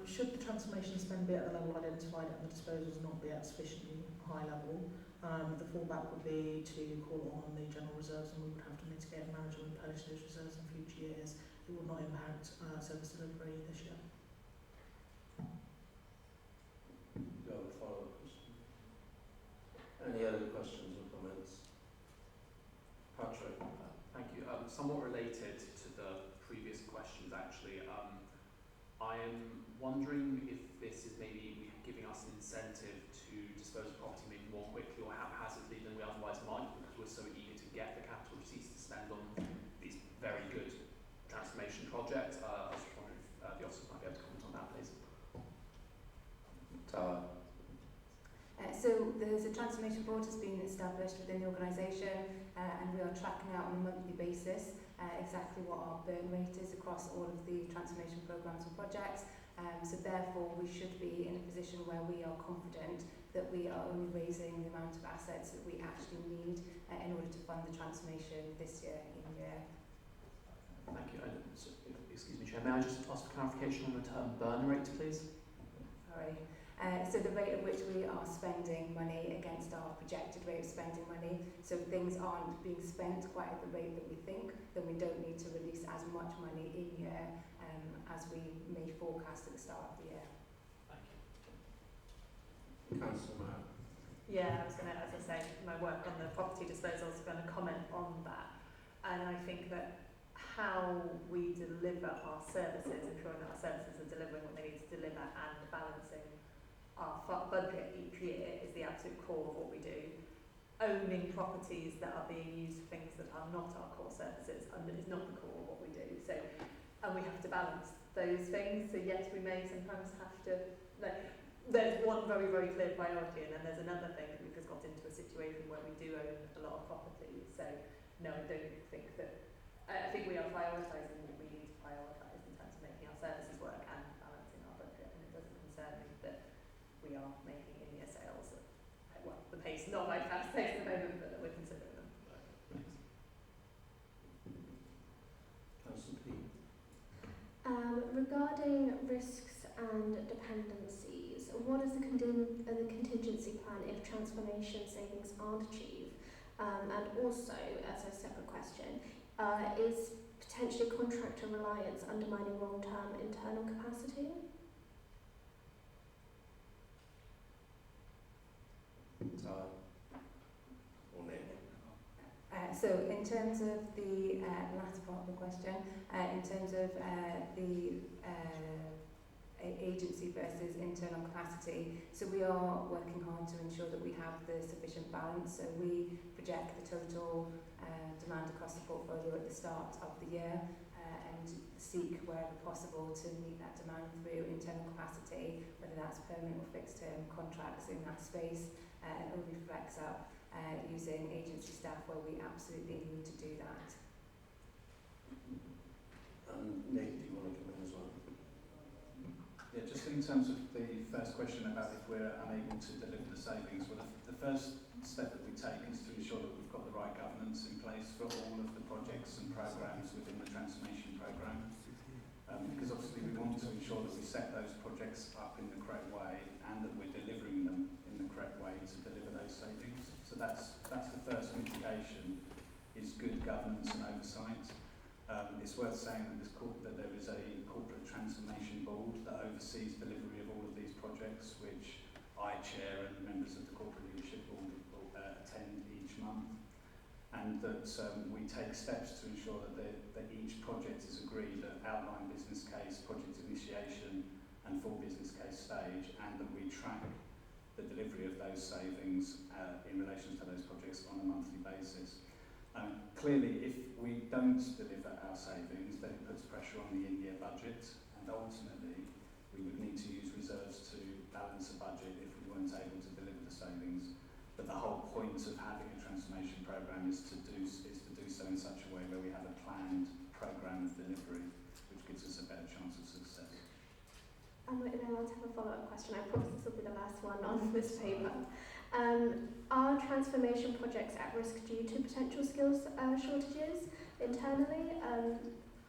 Speaker 8: Should the transformation spend be at the level identified and the disposals not be at sufficiently high level, the fallback would be to call on the general reserves, and we would have to mitigate and manage and replenish those reserves in future years. It would not impact service delivery this year.
Speaker 1: Do you have a follow-up question? Any other questions or comments? Patrick.
Speaker 12: Thank you. Somewhat related to the previous questions, actually. I am wondering if this is maybe giving us an incentive to dispose of property maybe more quickly or haphazardly than we otherwise might, because we're so eager to get the capital receipts to spend on these very good transformation projects. I was just wondering if the officers might be able to comment on that, please.
Speaker 13: So there's a transformation board that's been established within the organisation, and we are tracking out on a monthly basis exactly what our burn rate is across all of the transformation programmes and projects. So therefore we should be in a position where we are confident that we are only raising the amount of assets that we actually need in order to fund the transformation this year in year.
Speaker 12: Thank you. And, excuse me, Chair, may I just ask for clarification on the term burn rate, please?
Speaker 13: Sorry. So the rate at which we are spending money against our projected rate of spending money, so things aren't being spent quite at the rate that we think, then we don't need to release as much money in year as we may forecast at the start of the year.
Speaker 12: Thank you.
Speaker 1: Councillor Maher.
Speaker 11: Yeah, I was going to, as I say, my work on the property disposals is going to comment on that, and I think that how we deliver our services, ensuring that our services are delivering what they need to deliver and balancing our budget each year is the absolute core of what we do. Owning properties that are being used for things that are not our core services is not the core of what we do. So, and we have to balance those things. So yes, we may sometimes have to, there's one very, very clear priority, and then there's another thing that we've just got into a situation where we do own a lot of property. So no, I don't think that, I think we are prioritising what we need to prioritise in terms of making our services work and balancing our budget, and it doesn't concern me that we are making in-year sales at, well, the pace, not like fast pace at the moment, but that we're considering them.
Speaker 1: Councillor Peeved.
Speaker 10: Regarding risks and dependencies, what is the contingency plan if transformation savings aren't achieved? And also, as a separate question, is potentially contractor reliance undermining long-term internal capacity?
Speaker 13: So in terms of the latter part of the question, in terms of the agency versus internal capacity, so we are working hard to ensure that we have the sufficient balance. So we project the total demand across the portfolio at the start of the year and seek wherever possible to meet that demand through internal capacity, whether that's permanent or fixed term contracts in that space, and only flex up using agency staff where we absolutely need to do that.
Speaker 1: Nick, do you want to come in as well?
Speaker 5: Yeah, just in terms of the first question about if we're unable to deliver the savings, well, the first step that we take is to ensure that we've got the right governance in place for all of the projects and programmes within the transformation programme. Because obviously we want to ensure that we set those projects up in the correct way and that we're delivering them in the correct way to deliver those savings. So that's the first mitigation, is good governance and oversight. It's worth saying that there is a corporate transformation board that oversees delivery of all of these projects, which I chair and members of the corporate leadership board attend each month, and that we take steps to ensure that each project is agreed at outline business case, project initiation and full business case stage, and that we track the delivery of those savings in relation to those projects on a monthly basis. Clearly, if we don't deliver our savings, then it puts pressure on the in-year budget, and ultimately we would need to use reserves to balance a budget if we weren't able to deliver the savings. But the whole point of having a transformation programme is to do so in such a way where we have a planned programme of delivery, which gives us a better chance of success.
Speaker 10: And I want to have a follow-up question. I promise this will be the last one on this paper. Are transformation projects at risk due to potential skills shortages internally?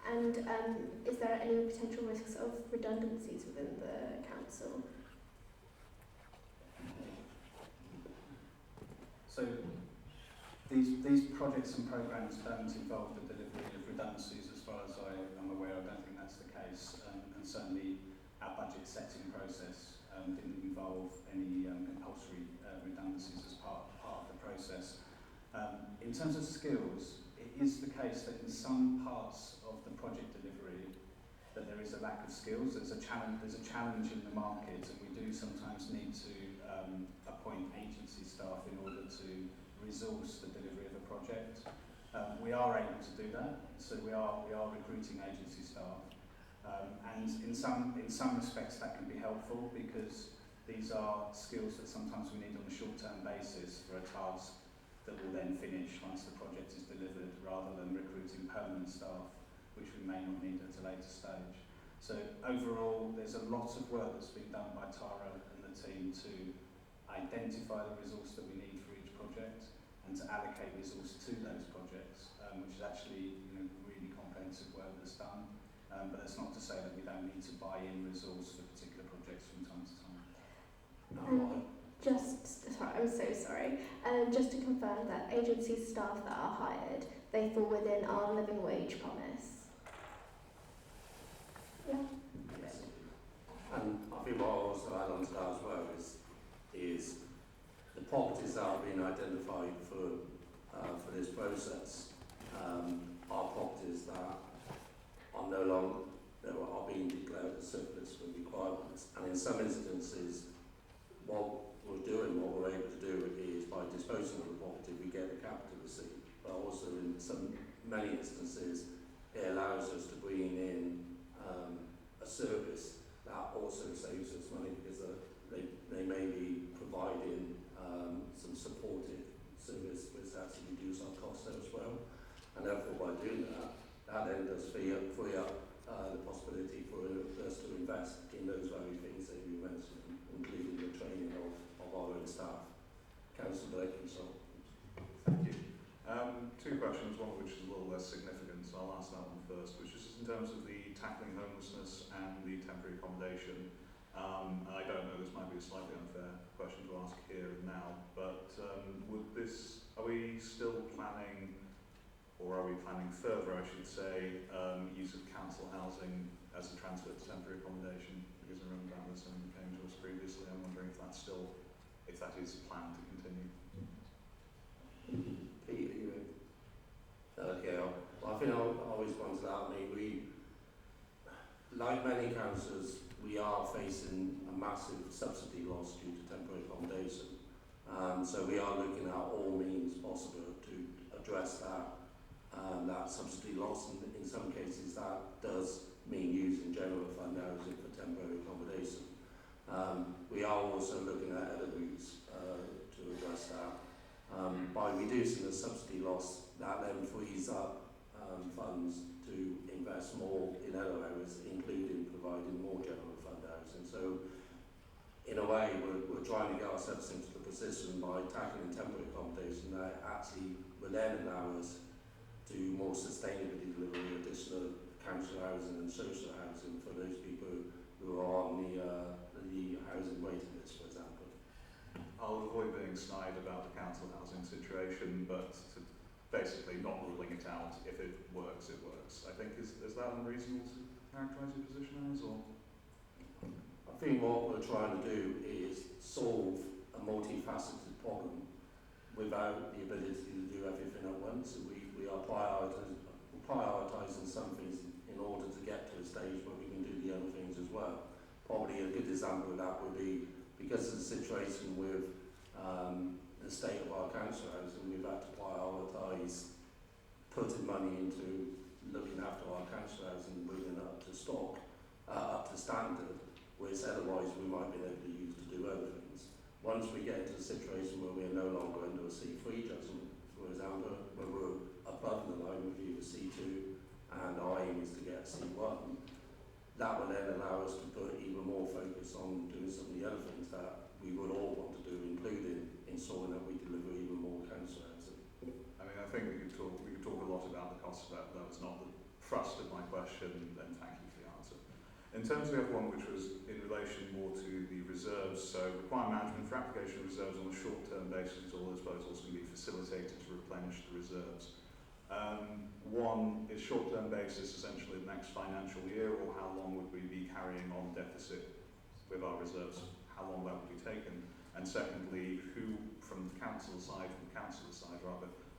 Speaker 10: And is there any potential risks of redundancies within the council?
Speaker 5: So these projects and programmes don't involve the delivery of redundancies as far as I am aware. I don't think that's the case. And certainly our budget setting process didn't involve any compulsory redundancies as part of the process. In terms of skills, it is the case that in some parts of the project delivery that there is a lack of skills. There's a challenge in the market, and we do sometimes need to appoint agency staff in order to resource the delivery of a project. We are able to do that, so we are recruiting agency staff. And in some respects that can be helpful, because these are skills that sometimes we need on a short-term basis for a task that will then finish once the project is delivered, rather than recruiting permanent staff, which we may not need at a later stage. So overall, there's a lot of work that's been done by Tara and the team to identify the resource that we need for each project and to allocate resource to those projects, which is actually really comprehensive work that's done. But that's not to say that we don't need to buy in resource for particular projects from time to time.
Speaker 10: I'm so sorry. Just to confirm that agency staff that are hired, they fall within our living wage promise. Yeah.
Speaker 1: Yes. And I think what I'll also add on to that as well is the properties that have been identified for this process are properties that are no longer are being declared as surplus for requirements. And in some instances, what we're able to do is by disposing of the property, we get a capital receipt. But also in many instances, it allows us to bring in a service that also saves us money, because they may be providing some supportive service which actually reduce our costs there as well. And therefore, by doing that then does free up the possibility for us to invest in those very things that you mentioned, including the training of our own staff. Councillor Ackroyd.
Speaker 9: Thank you. Two questions, one of which is a little less significant, so I'll ask that one first, which is in terms of the tackling homelessness and the temporary accommodation. I don't know, this might be a slightly unfair question to ask here and now, but are we still planning, or are we planning further, I should say, use of council housing as a transfer to temporary accommodation? Because I remember that was something that came to us previously. I'm wondering if that is planned to continue.
Speaker 1: Peter, okay, I think I'll respond to that. I mean, we, like many councils, we are facing a massive subsidy loss due to temporary accommodation. So we are looking at all means possible to address that subsidy loss, and in some cases that does mean using general fund housing for temporary accommodation. We are also looking at other routes to address that. By reducing the subsidy loss, that then frees up funds to invest more in other areas, including providing more general fund housing. So in a way, we're trying to get ourselves into the position by tackling temporary accommodation that actually will then allow us to more sustainably deliver additional council housing and social housing for those people who are on the housing waiting list, for example.
Speaker 9: I'll avoid being snide about the council housing situation, but to basically not ruling it out. If it works, it works. I think, is that unreasonable to characterise your position as, or?
Speaker 1: I think what we're trying to do is solve a multifaceted problem without the ability to do everything at once. We are prioritising some things in order to get to a stage where we can do the other things as well. Probably a good example of that would be because of the situation with the state of our council house, and we've had to prioritise putting money into looking after our council house and bringing it up to stock, up to standard, which otherwise we might be able to use to do other things. Once we get into a situation where we're no longer under a C3 judgment, for example, when we're above the line with either C2 and our aim is to get C1, that will then allow us to put even more focus on doing some of the other things that we would all want to do, including ensuring that we deliver even more council housing.
Speaker 9: I mean, I think we could talk a lot about the cost of that, but that was not the thrust of my question, and thank you for the answer. In terms of the other one, which was in relation more to the reserves, so require management for application of reserves on a short-term basis, all disposals can be facilitated to replenish the reserves. One is short-term basis, essentially the next financial year, or how long would we be carrying on deficit with our reserves, how long that would be taken. And secondly, who from the council side,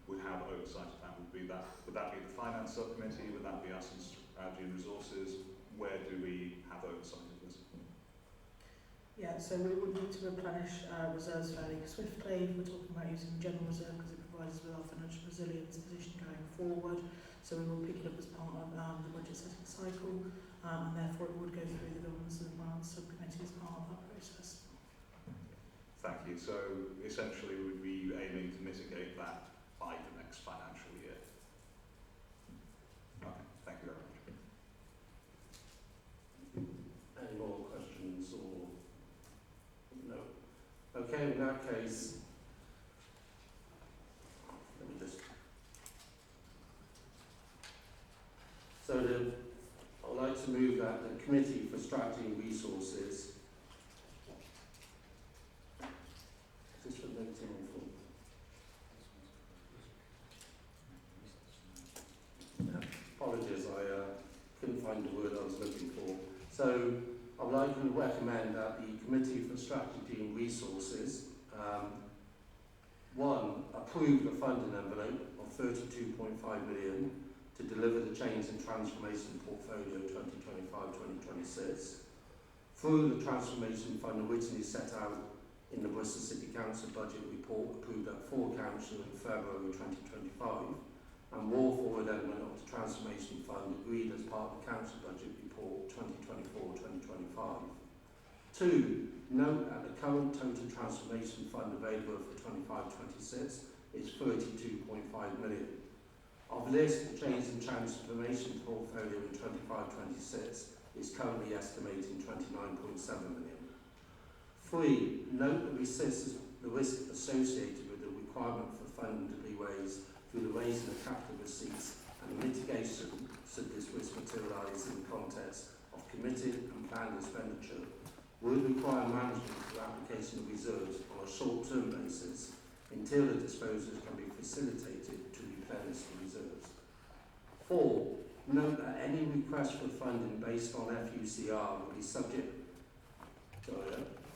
Speaker 9: would have oversight of that? Would that be the finance subcommittee? Would that be us in strategy and resources? Where do we have oversight of this?
Speaker 8: Yeah, so we would need to replenish reserves fairly swiftly. We're talking about using the general reserve because it provides us with our financial resilience position going forward. So we will pick it up as part of the budget setting cycle, and therefore it would go through the governance and finance subcommittee as part of that process.
Speaker 9: Thank you. So essentially, would we be aiming to mitigate that by the next financial year? Okay, thank you very much.
Speaker 1: Any more questions or no? Okay, in that case, let me just. So I'd like to move that the Committee for Strategy and Resources. Is this for noting or for? Apologies, I couldn't find the word I was looking for. So I would like to recommend that the Committee for Strategy and Resources, one, approve the funding envelope of 32.5 million to deliver the Change and Transformation Portfolio 2025-2026 through the Transformation Fund originally set out in the Bristol City Council Budget Report approved at full council in February 2025, and roll forward element of the Transformation Fund agreed as part of the Council Budget Report 2024-2025. Two, note that the current total Transformation Fund available for 25-26 is 32.5 million. Of this, the Change and Transformation Portfolio in 25-26 is currently estimating 29.7 million. Three, note the risk associated with the requirement for funding to be raised through the raising of capital receipts and the mitigation should this risk materialise in the context of committed and planned expenditure would require management for application of reserves on a short-term basis until the disposals can be facilitated to replenish the reserves. Four, note that any request for funding based on FUCR will be subject to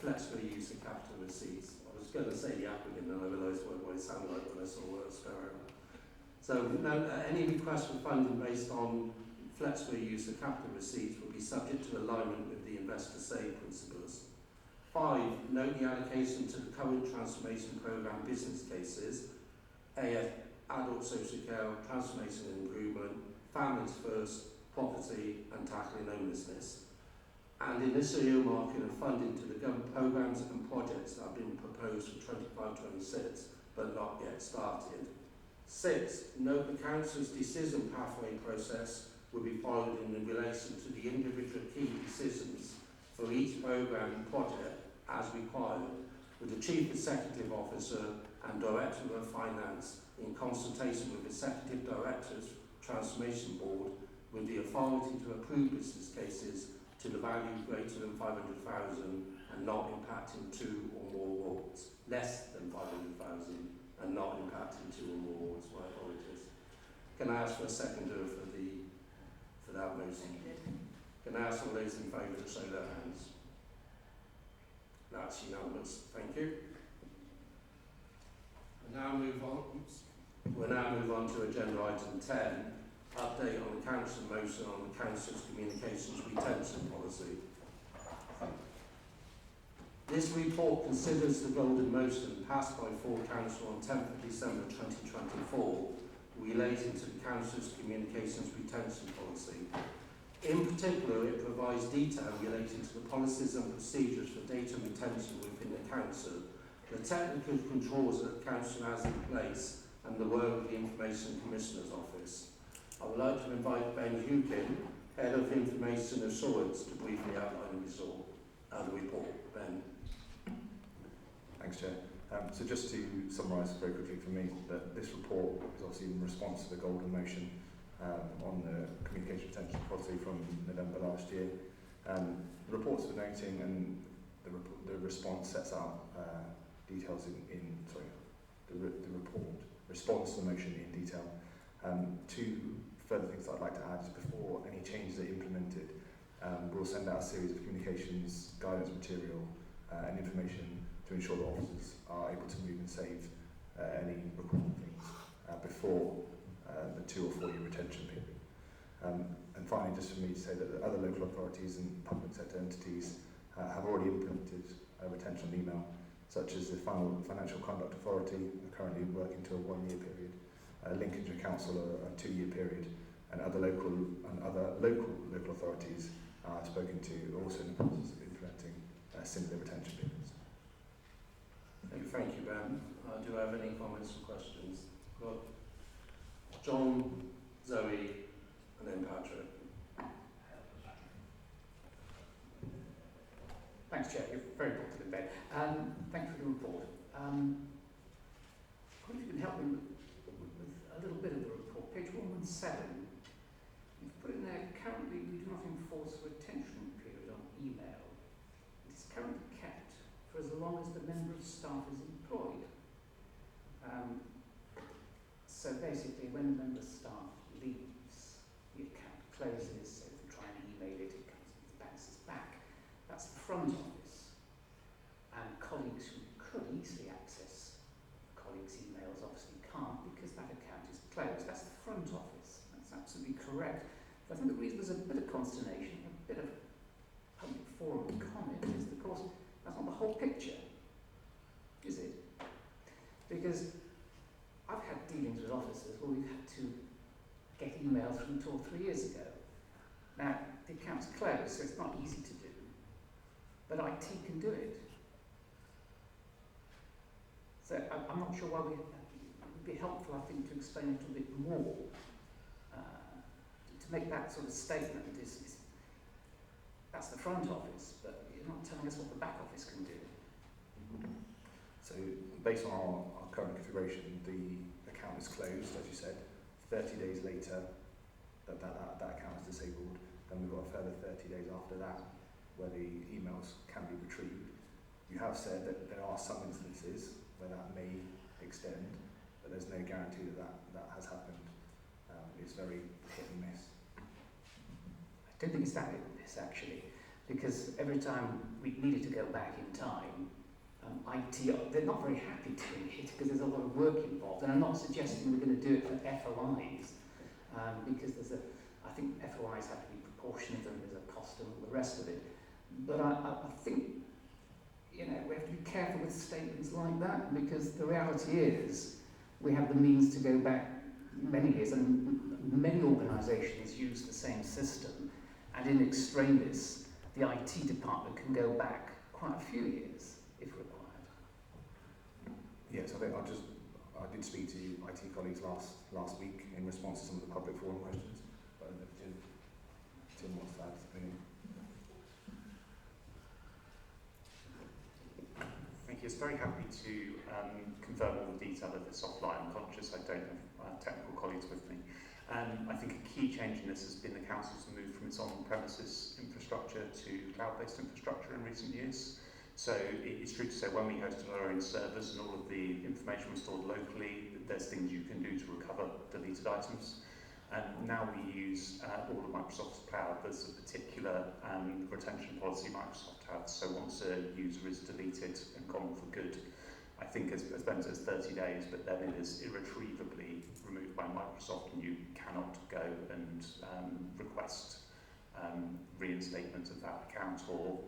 Speaker 1: flexible use of capital receipts. I was going to say the acronym and I realised what it sounded like when I saw the word spell. So note that any request for funding based on flexible use of capital receipts will be subject to alignment with the investor save principles. Five, note the allocation to the current transformation programme business cases, adult social care, transformation and improvement, families first, property and tackling homelessness. And initially earmarking of funding to the government programmes and projects that have been proposed for 25-26 but not yet started. Six, note the Council's decision pathway process will be followed in relation to the individual key decisions for each programme and project as required, with the Chief Executive Officer and Director of Finance in consultation with Executive Directors, Transformation Board, with the authority to approve business cases to the value greater than 500,000 and not impacting 2 or more wards, less than 500,000 and not impacting 2 or more wards. My apologies. Can I ask for a seconder for that motion? Can I ask all those in favour to show their hands? That's unanimous. Thank you. We'll now move on to agenda item 10, update on the Council motion on the Council's communications retention policy. This report considers the Golden Motion passed by full council on 10th of December 2024 relating to the council's communications retention policy. In particular, it provides detail relating to the policies and procedures for data retention within the council, the technical controls that the council has in place, and the work of the Information Commissioner's Office. I would like to invite Ben Hukin, Head of Information Assurance, to briefly outline the report. Ben.
Speaker 14: Thanks, Chair. So just to summarise very quickly for me, that this report is obviously in response to the Golden Motion on the communication retention policy from November last year. The report's for noting, and the response sets out details the report responds to the motion in detail. Two further things that I'd like to add is before any changes are implemented, we'll send out a series of communications guidance material and information to ensure that officers are able to move and save any recorded things before the 2 or 4 year retention period. And finally, just for me to say that the other local authorities and public sector entities have already implemented a retention email, such as the Financial Conduct Authority are currently working to a 1 year period, Lincolnshire Council a 2 year period, and other local authorities I've spoken to also in the process of implementing similar retention periods.
Speaker 1: Thank you, Ben. Do I have any comments or questions? Got John, Zoe, and then Patrick.
Speaker 15: Thanks, Chair. You're very positive, Ben. Thank you for the report. I wonder if you can help me with a little bit of the report. Page 117. You've put in there, currently we do not enforce a retention period on email. It is currently kept for as long as the member of staff is employed. So basically, when the member of staff leaves, the account closes, so if you try and email it, it bounces back. That's the front office. And colleagues who could easily access colleagues' emails obviously can't because that account is closed. That's the front office. That's absolutely correct. But I think the reason there's a bit of consternation, a bit of public forum comment is, of course, that's not the whole picture, is it? Because I've had dealings with officers where we've had to get emails from 2 or 3 years ago. Now, the account's closed, so it's not easy to do, but IT can do it. So I'm not sure why it would be helpful, I think, to explain a little bit more, to make that sort of statement. That's the front office, but you're not telling us what the back office can do.
Speaker 14: So based on our current configuration, the account is closed, as you said. 30 days later, that account is disabled. Then we've got a further 30 days after that where the emails can be retrieved. You have said that there are some instances where that may extend, but there's no guarantee that has happened. It's very hit and miss.
Speaker 15: I don't think it's that hit and miss, actually, because every time we needed to go back in time, IT, they're not very happy doing it because there's a lot of work involved, and I'm not suggesting we're going to do it for FOIs, because I think FOIs have to be proportionate and there's a cost and all the rest of it. But I think, we have to be careful with statements like that, because the reality is we have the means to go back many years, and many organisations use the same system, and in extremis, the IT department can go back quite a few years if required.
Speaker 14: Yes, I think I did speak to IT colleagues last week in response to some of the public forum questions, but Tim wants to add something.
Speaker 12: Thank you. It's very happy to confirm all the detail of this offline. I'm conscious I don't have technical colleagues with me. I think a key change in this has been the council's move from its on-premises infrastructure to cloud-based infrastructure in recent years. So it's true to say when we hosted our own servers and all of the information was stored locally, there's things you can do to recover deleted items. And now we use all of Microsoft's cloud. There's a particular retention policy Microsoft has. So once a user is deleted and gone for good, I think as Ben says 30 days, but then it is irretrievably removed by Microsoft and you cannot go and request reinstatement of that account or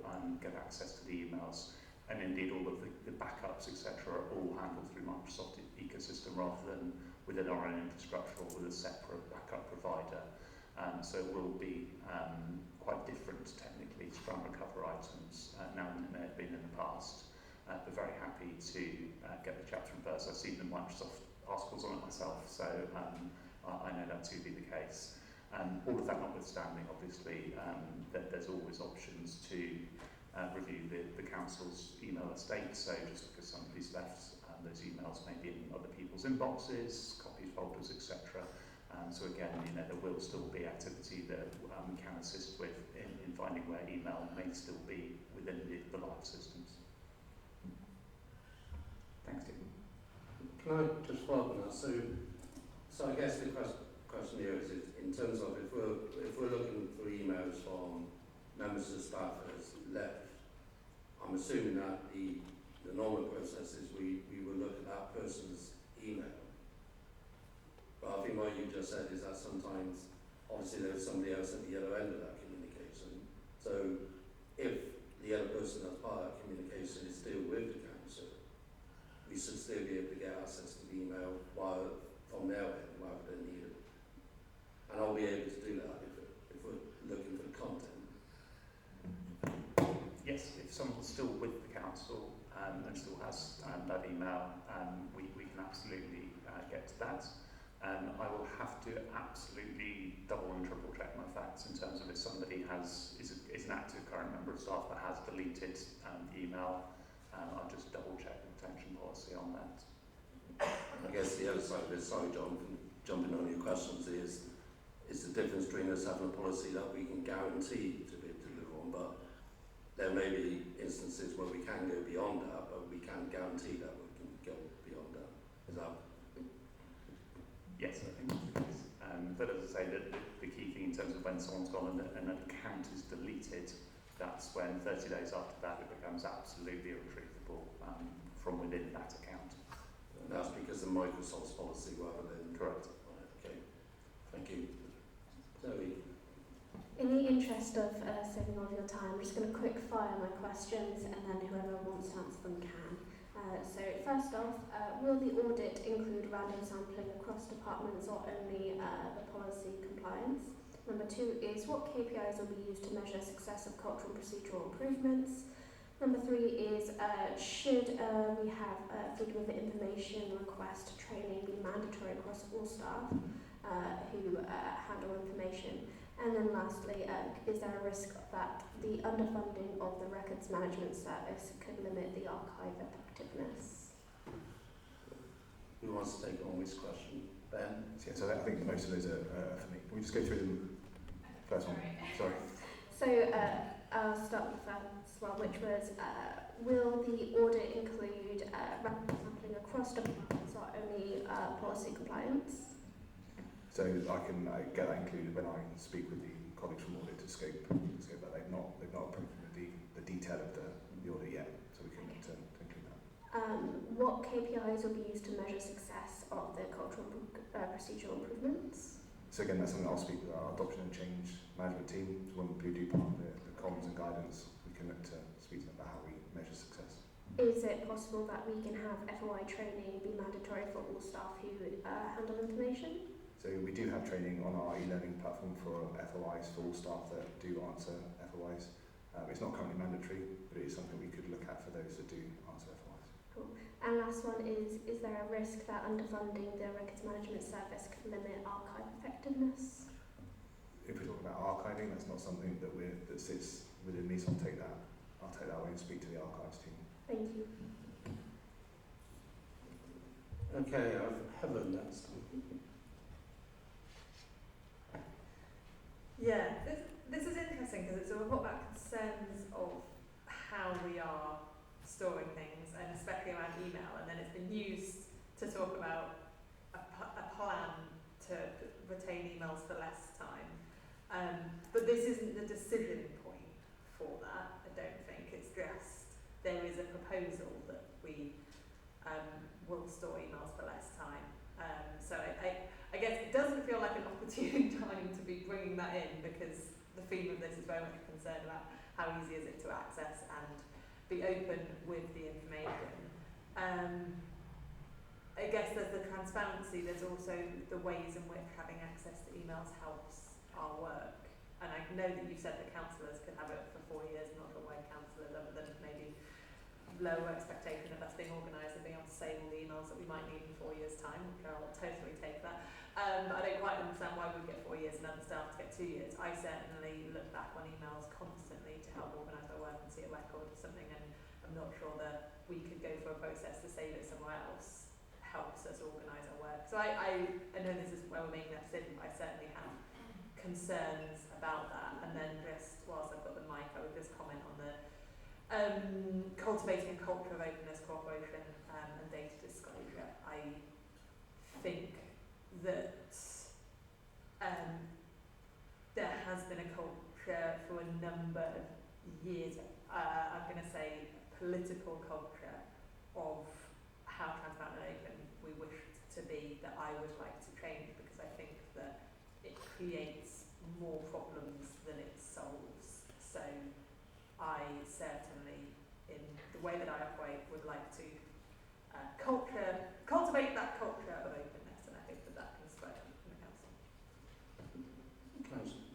Speaker 12: get access to the emails and indeed all of the backups, etc., are all handled through Microsoft ecosystem rather than within our own infrastructure or with a separate backup provider. So it will be quite different technically to try and recover items now than it may have been in the past. But very happy to get the chapter in first. I've seen the Microsoft articles on it myself, so I know that to be the case. All of that notwithstanding, obviously, there's always options to review the council's email estate. So just because somebody's left those emails may be in other people's inboxes, copies, folders, etc. So again, there will still be activity that we can assist with in finding where email may still be within the live systems. Thanks, Stephen.
Speaker 1: Can I just follow up on that? So I guess the question here is in terms of if we're looking for emails from members of staff that has left, I'm assuming that the normal process is we will look at that person's email. But I think what you just said is that sometimes, obviously, there's somebody else at the other end of that communication. So if the other person that's part of that communication is still with the council, we should still be able to get access to the email from their end rather than needed. And I'll be able to do that if we're looking for the content.
Speaker 12: Yes, if someone's still with the council and still has that email, we can absolutely get to that. I will have to absolutely double and triple check my facts in terms of if somebody is an active current member of staff that has deleted the email. I'll just double check the retention policy on that.
Speaker 1: I guess the other side of it, sorry John, jumping on your questions, is the difference between us having a policy that we can guarantee to be able to deliver on, but there may be instances where we can go beyond that, but we can't guarantee that we can go beyond that. Is that?
Speaker 12: Yes, I think that's the case. But as I say, the key thing in terms of when someone's gone and an account is deleted, that's when 30 days after that it becomes absolutely irretrievable from within that account.
Speaker 1: And that's because of Microsoft's policy rather than...
Speaker 12: Correct.
Speaker 1: Right, okay, thank you. Zoe?
Speaker 10: In the interest of saving all of your time, I'm just going to quick fire my questions and then whoever wants to answer them can. So first off, will the audit include random sampling across departments or only the policy compliance? Number 2 is what KPIs will be used to measure success of cultural and procedural improvements? Number 3 is should we have freedom of information request training be mandatory across all staff who handle information? And then lastly, is there a risk that the underfunding of the records management service could limit the archive effectiveness?
Speaker 1: Who wants to take on this question? Ben?
Speaker 14: Yeah, so I think most of those are for me. Can we just go through them? First one. Sorry.
Speaker 10: So I'll start with the first one, which was, will the audit include random sampling across departments or only policy compliance?
Speaker 14: So I can get that included when I speak with the colleagues from audit to scope that. They've not approved the detail of the audit yet, so we can to include that.
Speaker 10: What KPIs will be used to measure success of the cultural procedural improvements?
Speaker 14: So again, that's something I'll speak with our adoption and change management team. So when we do part of the comms and guidance, we can look to speak to them about how we measure success.
Speaker 10: Is it possible that we can have FOI training be mandatory for all staff who handle information?
Speaker 14: So we do have training on our e-learning platform for FOIs, for all staff that do answer FOIs. It's not currently mandatory, but it is something we could look at for those that do answer FOIs.
Speaker 10: Cool. And last one is there a risk that underfunding the records management service could limit archive effectiveness?
Speaker 14: If we're talking about archiving, that's not something that sits within me, so I'll take that away and speak to the archives team.
Speaker 10: Thank you.
Speaker 1: Okay, I have Helen next.
Speaker 16: Yeah, this is interesting because it's a report about concerns of how we are storing things, and especially around email, and then it's been used to talk about a plan to retain emails for less time. But this isn't the decision point for that, I don't think. It's just there is a proposal that we will store emails for less time. So I guess it doesn't feel like an opportune time to be bringing that in, because the theme of this is very much concerned about how easy is it to access and be open with the information. I guess there's the transparency, there's also the ways in which having access to emails helps our work. And I know that you've said that councillors can have it for 4 years, not sure why councillors, other than maybe lower expectation of us being organised and being able to save all the emails that we might need in 4 years' time, which I'll totally take that. I don't quite understand why we get 4 years and other staff to get 2 years. I certainly look back on emails constantly to help organise our work and see a record of something, and I'm not sure that we could go through a process to save it somewhere else helps us organise our work. So I know this is where we're making that decision, but I certainly have concerns about that. And then just whilst I've got the mic, I would just comment on the cultivating a culture of openness, cooperation and data disclosure. I think that there has been a culture for a number of years, I'm going to say political culture, of how transparent and open we wish to be, that I would like to change, because I think that it creates more problems than it solves. So I certainly, in the way that I operate, would like to cultivate that culture of openness, and I think that that can spread in the council.
Speaker 1: Councillor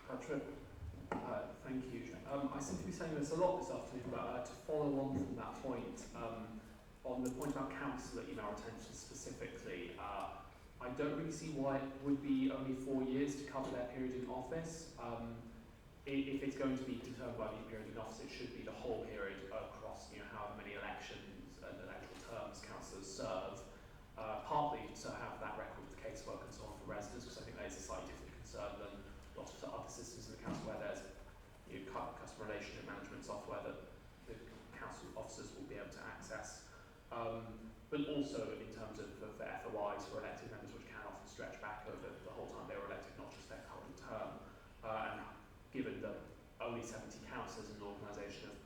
Speaker 1: Patrick.
Speaker 12: Thank you. I seem to be saying this a lot this afternoon, but to follow on from that point, on the point about councillor email retention specifically, I don't really see why it would be only 4 years to cover their period in office. If it's going to be determined by the period in office, it should be the whole period across, however many elections and electoral terms councillors serve. Partly to have that record of casework and so on for residents, because I think that is a slightly different concern than lots of other systems in the council where there's customer relationship management software that the council officers will be able to access. But also in terms of the FOIs for elected members, which can often stretch back over the whole time they were elected, not just their current term. And given that only 70 councillors in an organisation of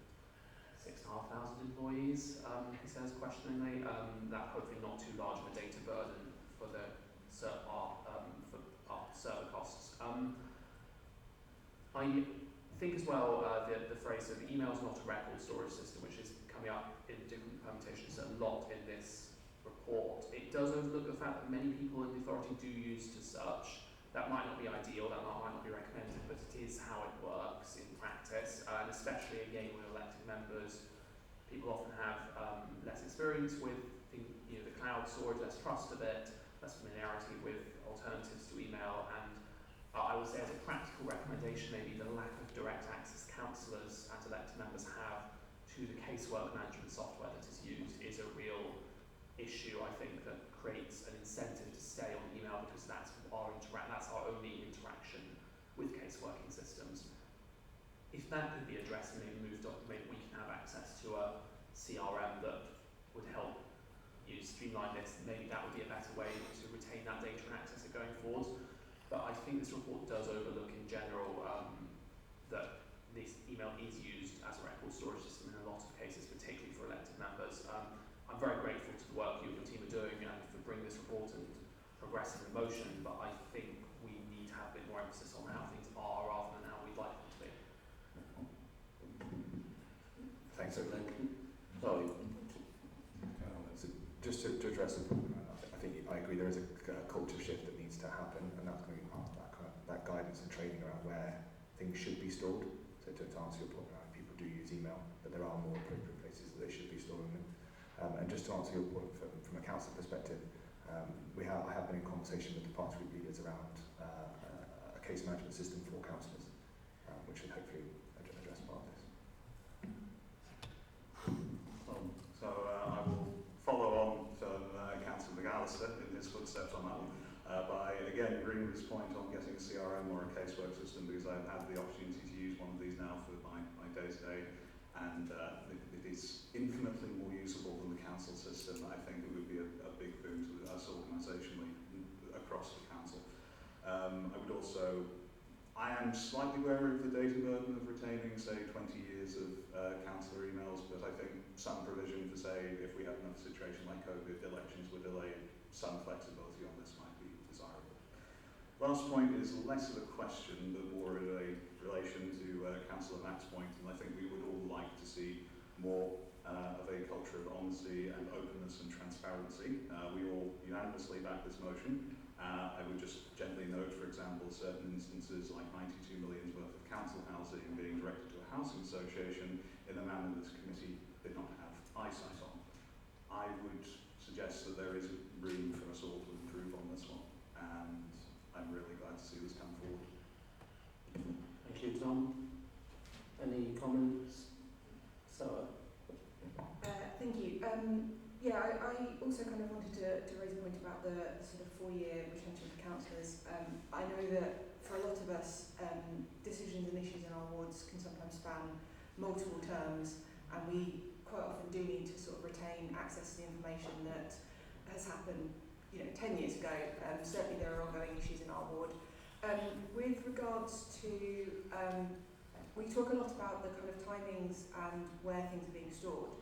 Speaker 12: 6,500 employees, he says questioningly, that hopefully not too large of a data burden for the our server costs. I think as well the phrase of email is not a record storage system, which is coming up in different permutations a lot in this report. It does overlook the fact that many people in the authority do use to search. That might not be ideal, that might not be recommended, but it is how it works in practice, and especially again with elected members, people often have less experience with the cloud storage, less trust of it, less familiarity with alternatives to email, and I would say as a practical recommendation, maybe the lack of direct access councillors and elected members have to the casework management software that is used is a real issue, I think, that creates an incentive to stay on email, because that's our only interaction with caseworking systems. If that could be addressed and maybe moved on, maybe we can have access to a CRM that would help streamline this, maybe that would be a better way to retain that data and access it going forward. But I think this report does overlook in general that this email is used as a record storage system in a lot of cases, particularly for elected members. I'm very grateful to the work you and your team are doing and for bringing this report and progressing the motion, but I think we need to have a bit more emphasis on how things are rather than how we'd like them to be.
Speaker 14: Thanks, Owen.
Speaker 1: Sorry.
Speaker 14: So just to address the point, I think I agree there is a culture shift that needs to happen, and that's going to be part of that guidance and training around where things should be stored. So to answer your point, people do use email, but there are more appropriate places that they should be storing them. And just to answer your point from a council perspective, I have been in conversation with the party group leaders around a case management system for councillors, which should hopefully address part of this.
Speaker 9: So I will follow on from Councillor McAllister in his footsteps on that one by again bringing this point on getting a CRM or a casework system, because I've had the opportunity to use one of these now for my day-to-day, and it is infinitely more usable than the council system. I think it would be a big boon to us organisationally across the council. I am slightly wary of the data burden of retaining, say, 20 years of councillor emails, but I think some provision to say if we have another situation like COVID, elections were delayed, some flexibility on this might be desirable. Last point is less of a question, but more in a relation to Councillor Mack's point, and I think we would all like to see more of a culture of honesty and openness and transparency. We all unanimously back this motion. I would just gently note, for example, certain instances like 92 million worth of council housing being directed to a housing association in a manner this committee did not have eyesight on. I would suggest that there is room for us all to improve on this one, and I'm really glad to see this come forward.
Speaker 1: Thank you, Tom. Any comments? Sarah?
Speaker 17: Thank you. I also kind of wanted to raise a point about the sort of 4-year retention for councillors. I know that for a lot of us, decisions and issues in our wards can sometimes span multiple terms, and we quite often do need to sort of retain access to the information that has happened, 10 years ago. Certainly there are ongoing issues in our ward. With regards to, we talk a lot about the kind of timings and where things are being stored,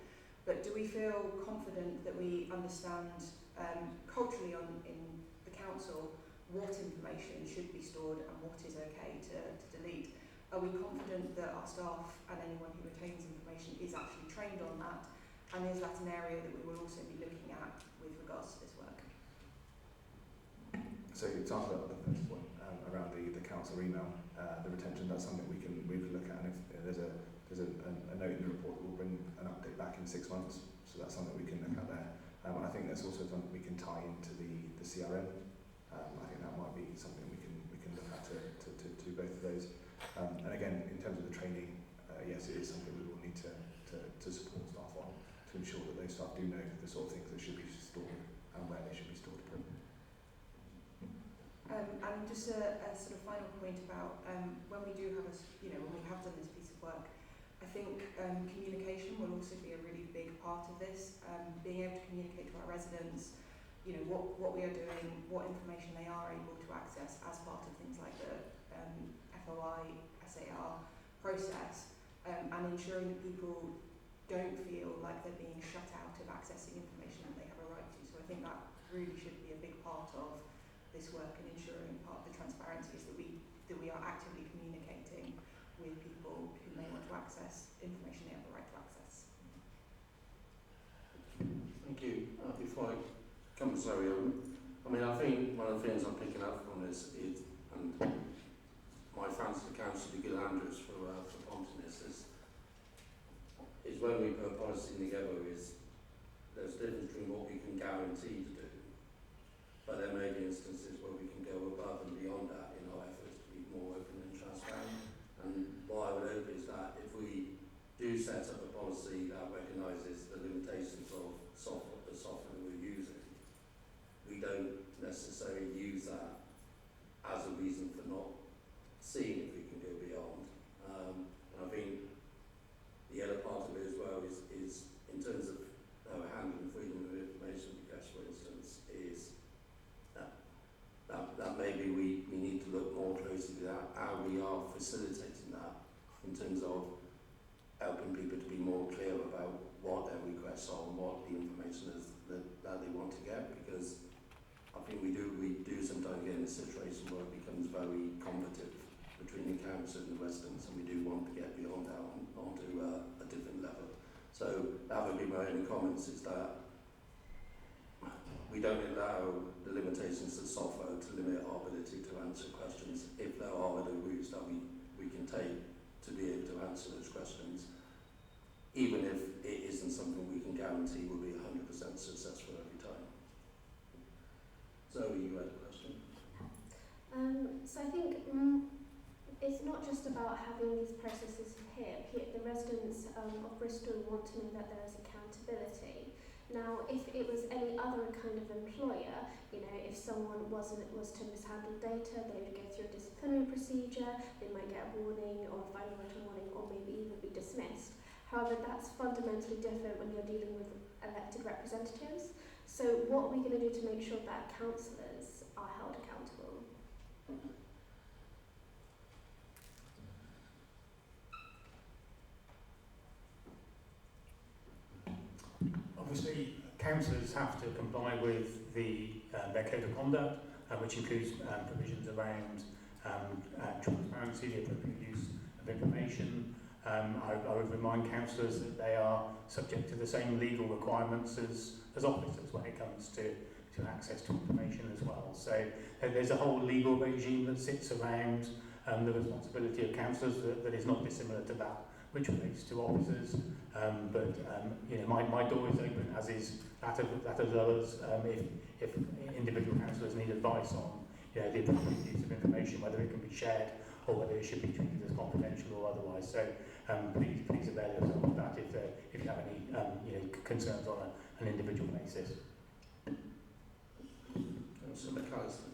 Speaker 17: but do we feel confident that we understand culturally in the council what information should be stored and what is okay to delete? Are we confident that our staff and anyone who retains information is actually trained on that? And is that an area that we will also be looking at with regards to this work?
Speaker 14: So to answer the first point around the council email, the retention, that's something we can look at, and if there's a note in the report that will bring an update back in 6 months, so that's something we can look at there. I think that's also something we can tie into the CRM. I think that might be something we can look at to both of those. And again, in terms of the training, yes, it is something we will need to support staff on to ensure that those staff do know the sort of things that should be stored and where they should be stored.
Speaker 17: And just a sort of final point about when we do have when we have done this piece of work, I think communication will also be a really big part of this. Being able to communicate to our residents, what we are doing, what information they are able to access as part of things like the FOI, SAR process, and ensuring that people don't feel like they're being shut out of accessing information that they have a right to. So I think that really should be a big part of this work, and ensuring part of the transparency is that we are actively communicating with people who may want to access information they have the right to access.
Speaker 1: Thank you. Before I come to Zoe, I think one of the things I'm picking up from this is, and my thanks to Councillor Gill Andrews for prompting this, is when we put a policy together, there's a difference between what we can guarantee to do, but there may be instances where we can go above and beyond that in our efforts to be more open and transparent. And what I would hope is that if we do set up a policy that recognises the limitations of the software we're using, we don't necessarily use that as a reason for not seeing if we can go beyond. And I think the other part of it as well is in terms of handling freedom of information requests, for instance, is that maybe we need to look more closely at how we are facilitating that in terms of helping people to be more clear about what their requests are and what the information is that they want to get, because I think we do sometimes get in a situation where it becomes very competitive between the council and the residents, and we do want to get beyond that onto a different level. So that would be my only comments, is that we don't allow the limitations of software to limit our ability to answer questions if there are other routes that we can take to be able to answer those questions, even if it isn't something we can guarantee will be 100% successful every time. Zoe, you had a question?
Speaker 10: So I think it's not just about having these processes here. The residents of Bristol want to know that there is accountability. Now, if it was any other kind of employer, if someone was to mishandle data, they would go through a disciplinary procedure, they might get a warning or a final written warning, or maybe even be dismissed. However, that's fundamentally different when you're dealing with elected representatives. So what are we going to do to make sure that councillors are held accountable?
Speaker 3: Obviously, councillors have to comply with their code of conduct, which includes provisions around transparency, the appropriate use of information. I would remind councillors that they are subject to the same legal requirements as officers when it comes to access to information as well. So there's a whole legal regime that sits around the responsibility of councillors that is not dissimilar to that which relates to officers. But you know, my door is open, as is that of others. If individual councillors need advice on the appropriate use of information, whether it can be shared or whether it should be treated as confidential or otherwise. So please avail yourself of that if you have any concerns on an individual basis.
Speaker 1: So McAllister.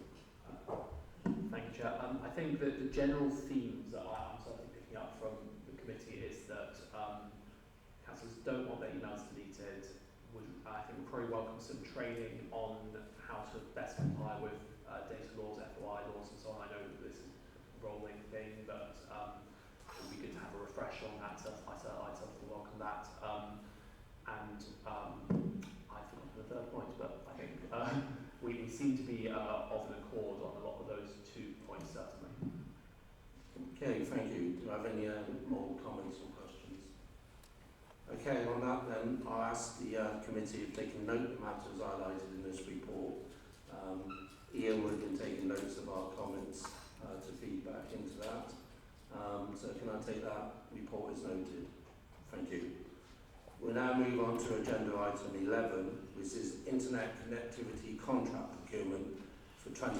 Speaker 12: Thank you, Chair. I think that the general themes that I'm certainly picking up from the committee is that councillors don't want their emails deleted. I think we'll probably welcome some training on how to best comply with data laws, FOI laws and so on. I know that this is a rolling thing, but it would be good to have a refresh on that. So I certainly welcome that. And I've forgotten the third point, but I think we seem to be of an accord on a lot of those 2 points, certainly.
Speaker 1: Okay, thank you. Do I have any more comments or questions? Okay, on that then, I'll ask the committee if they can note the matters highlighted in this report. Ian would have been taking notes of our comments to feed back into that. So can I take that report as noted? Thank you. We'll now move on to agenda item 11, which is Internet Connectivity Contract Procurement for 20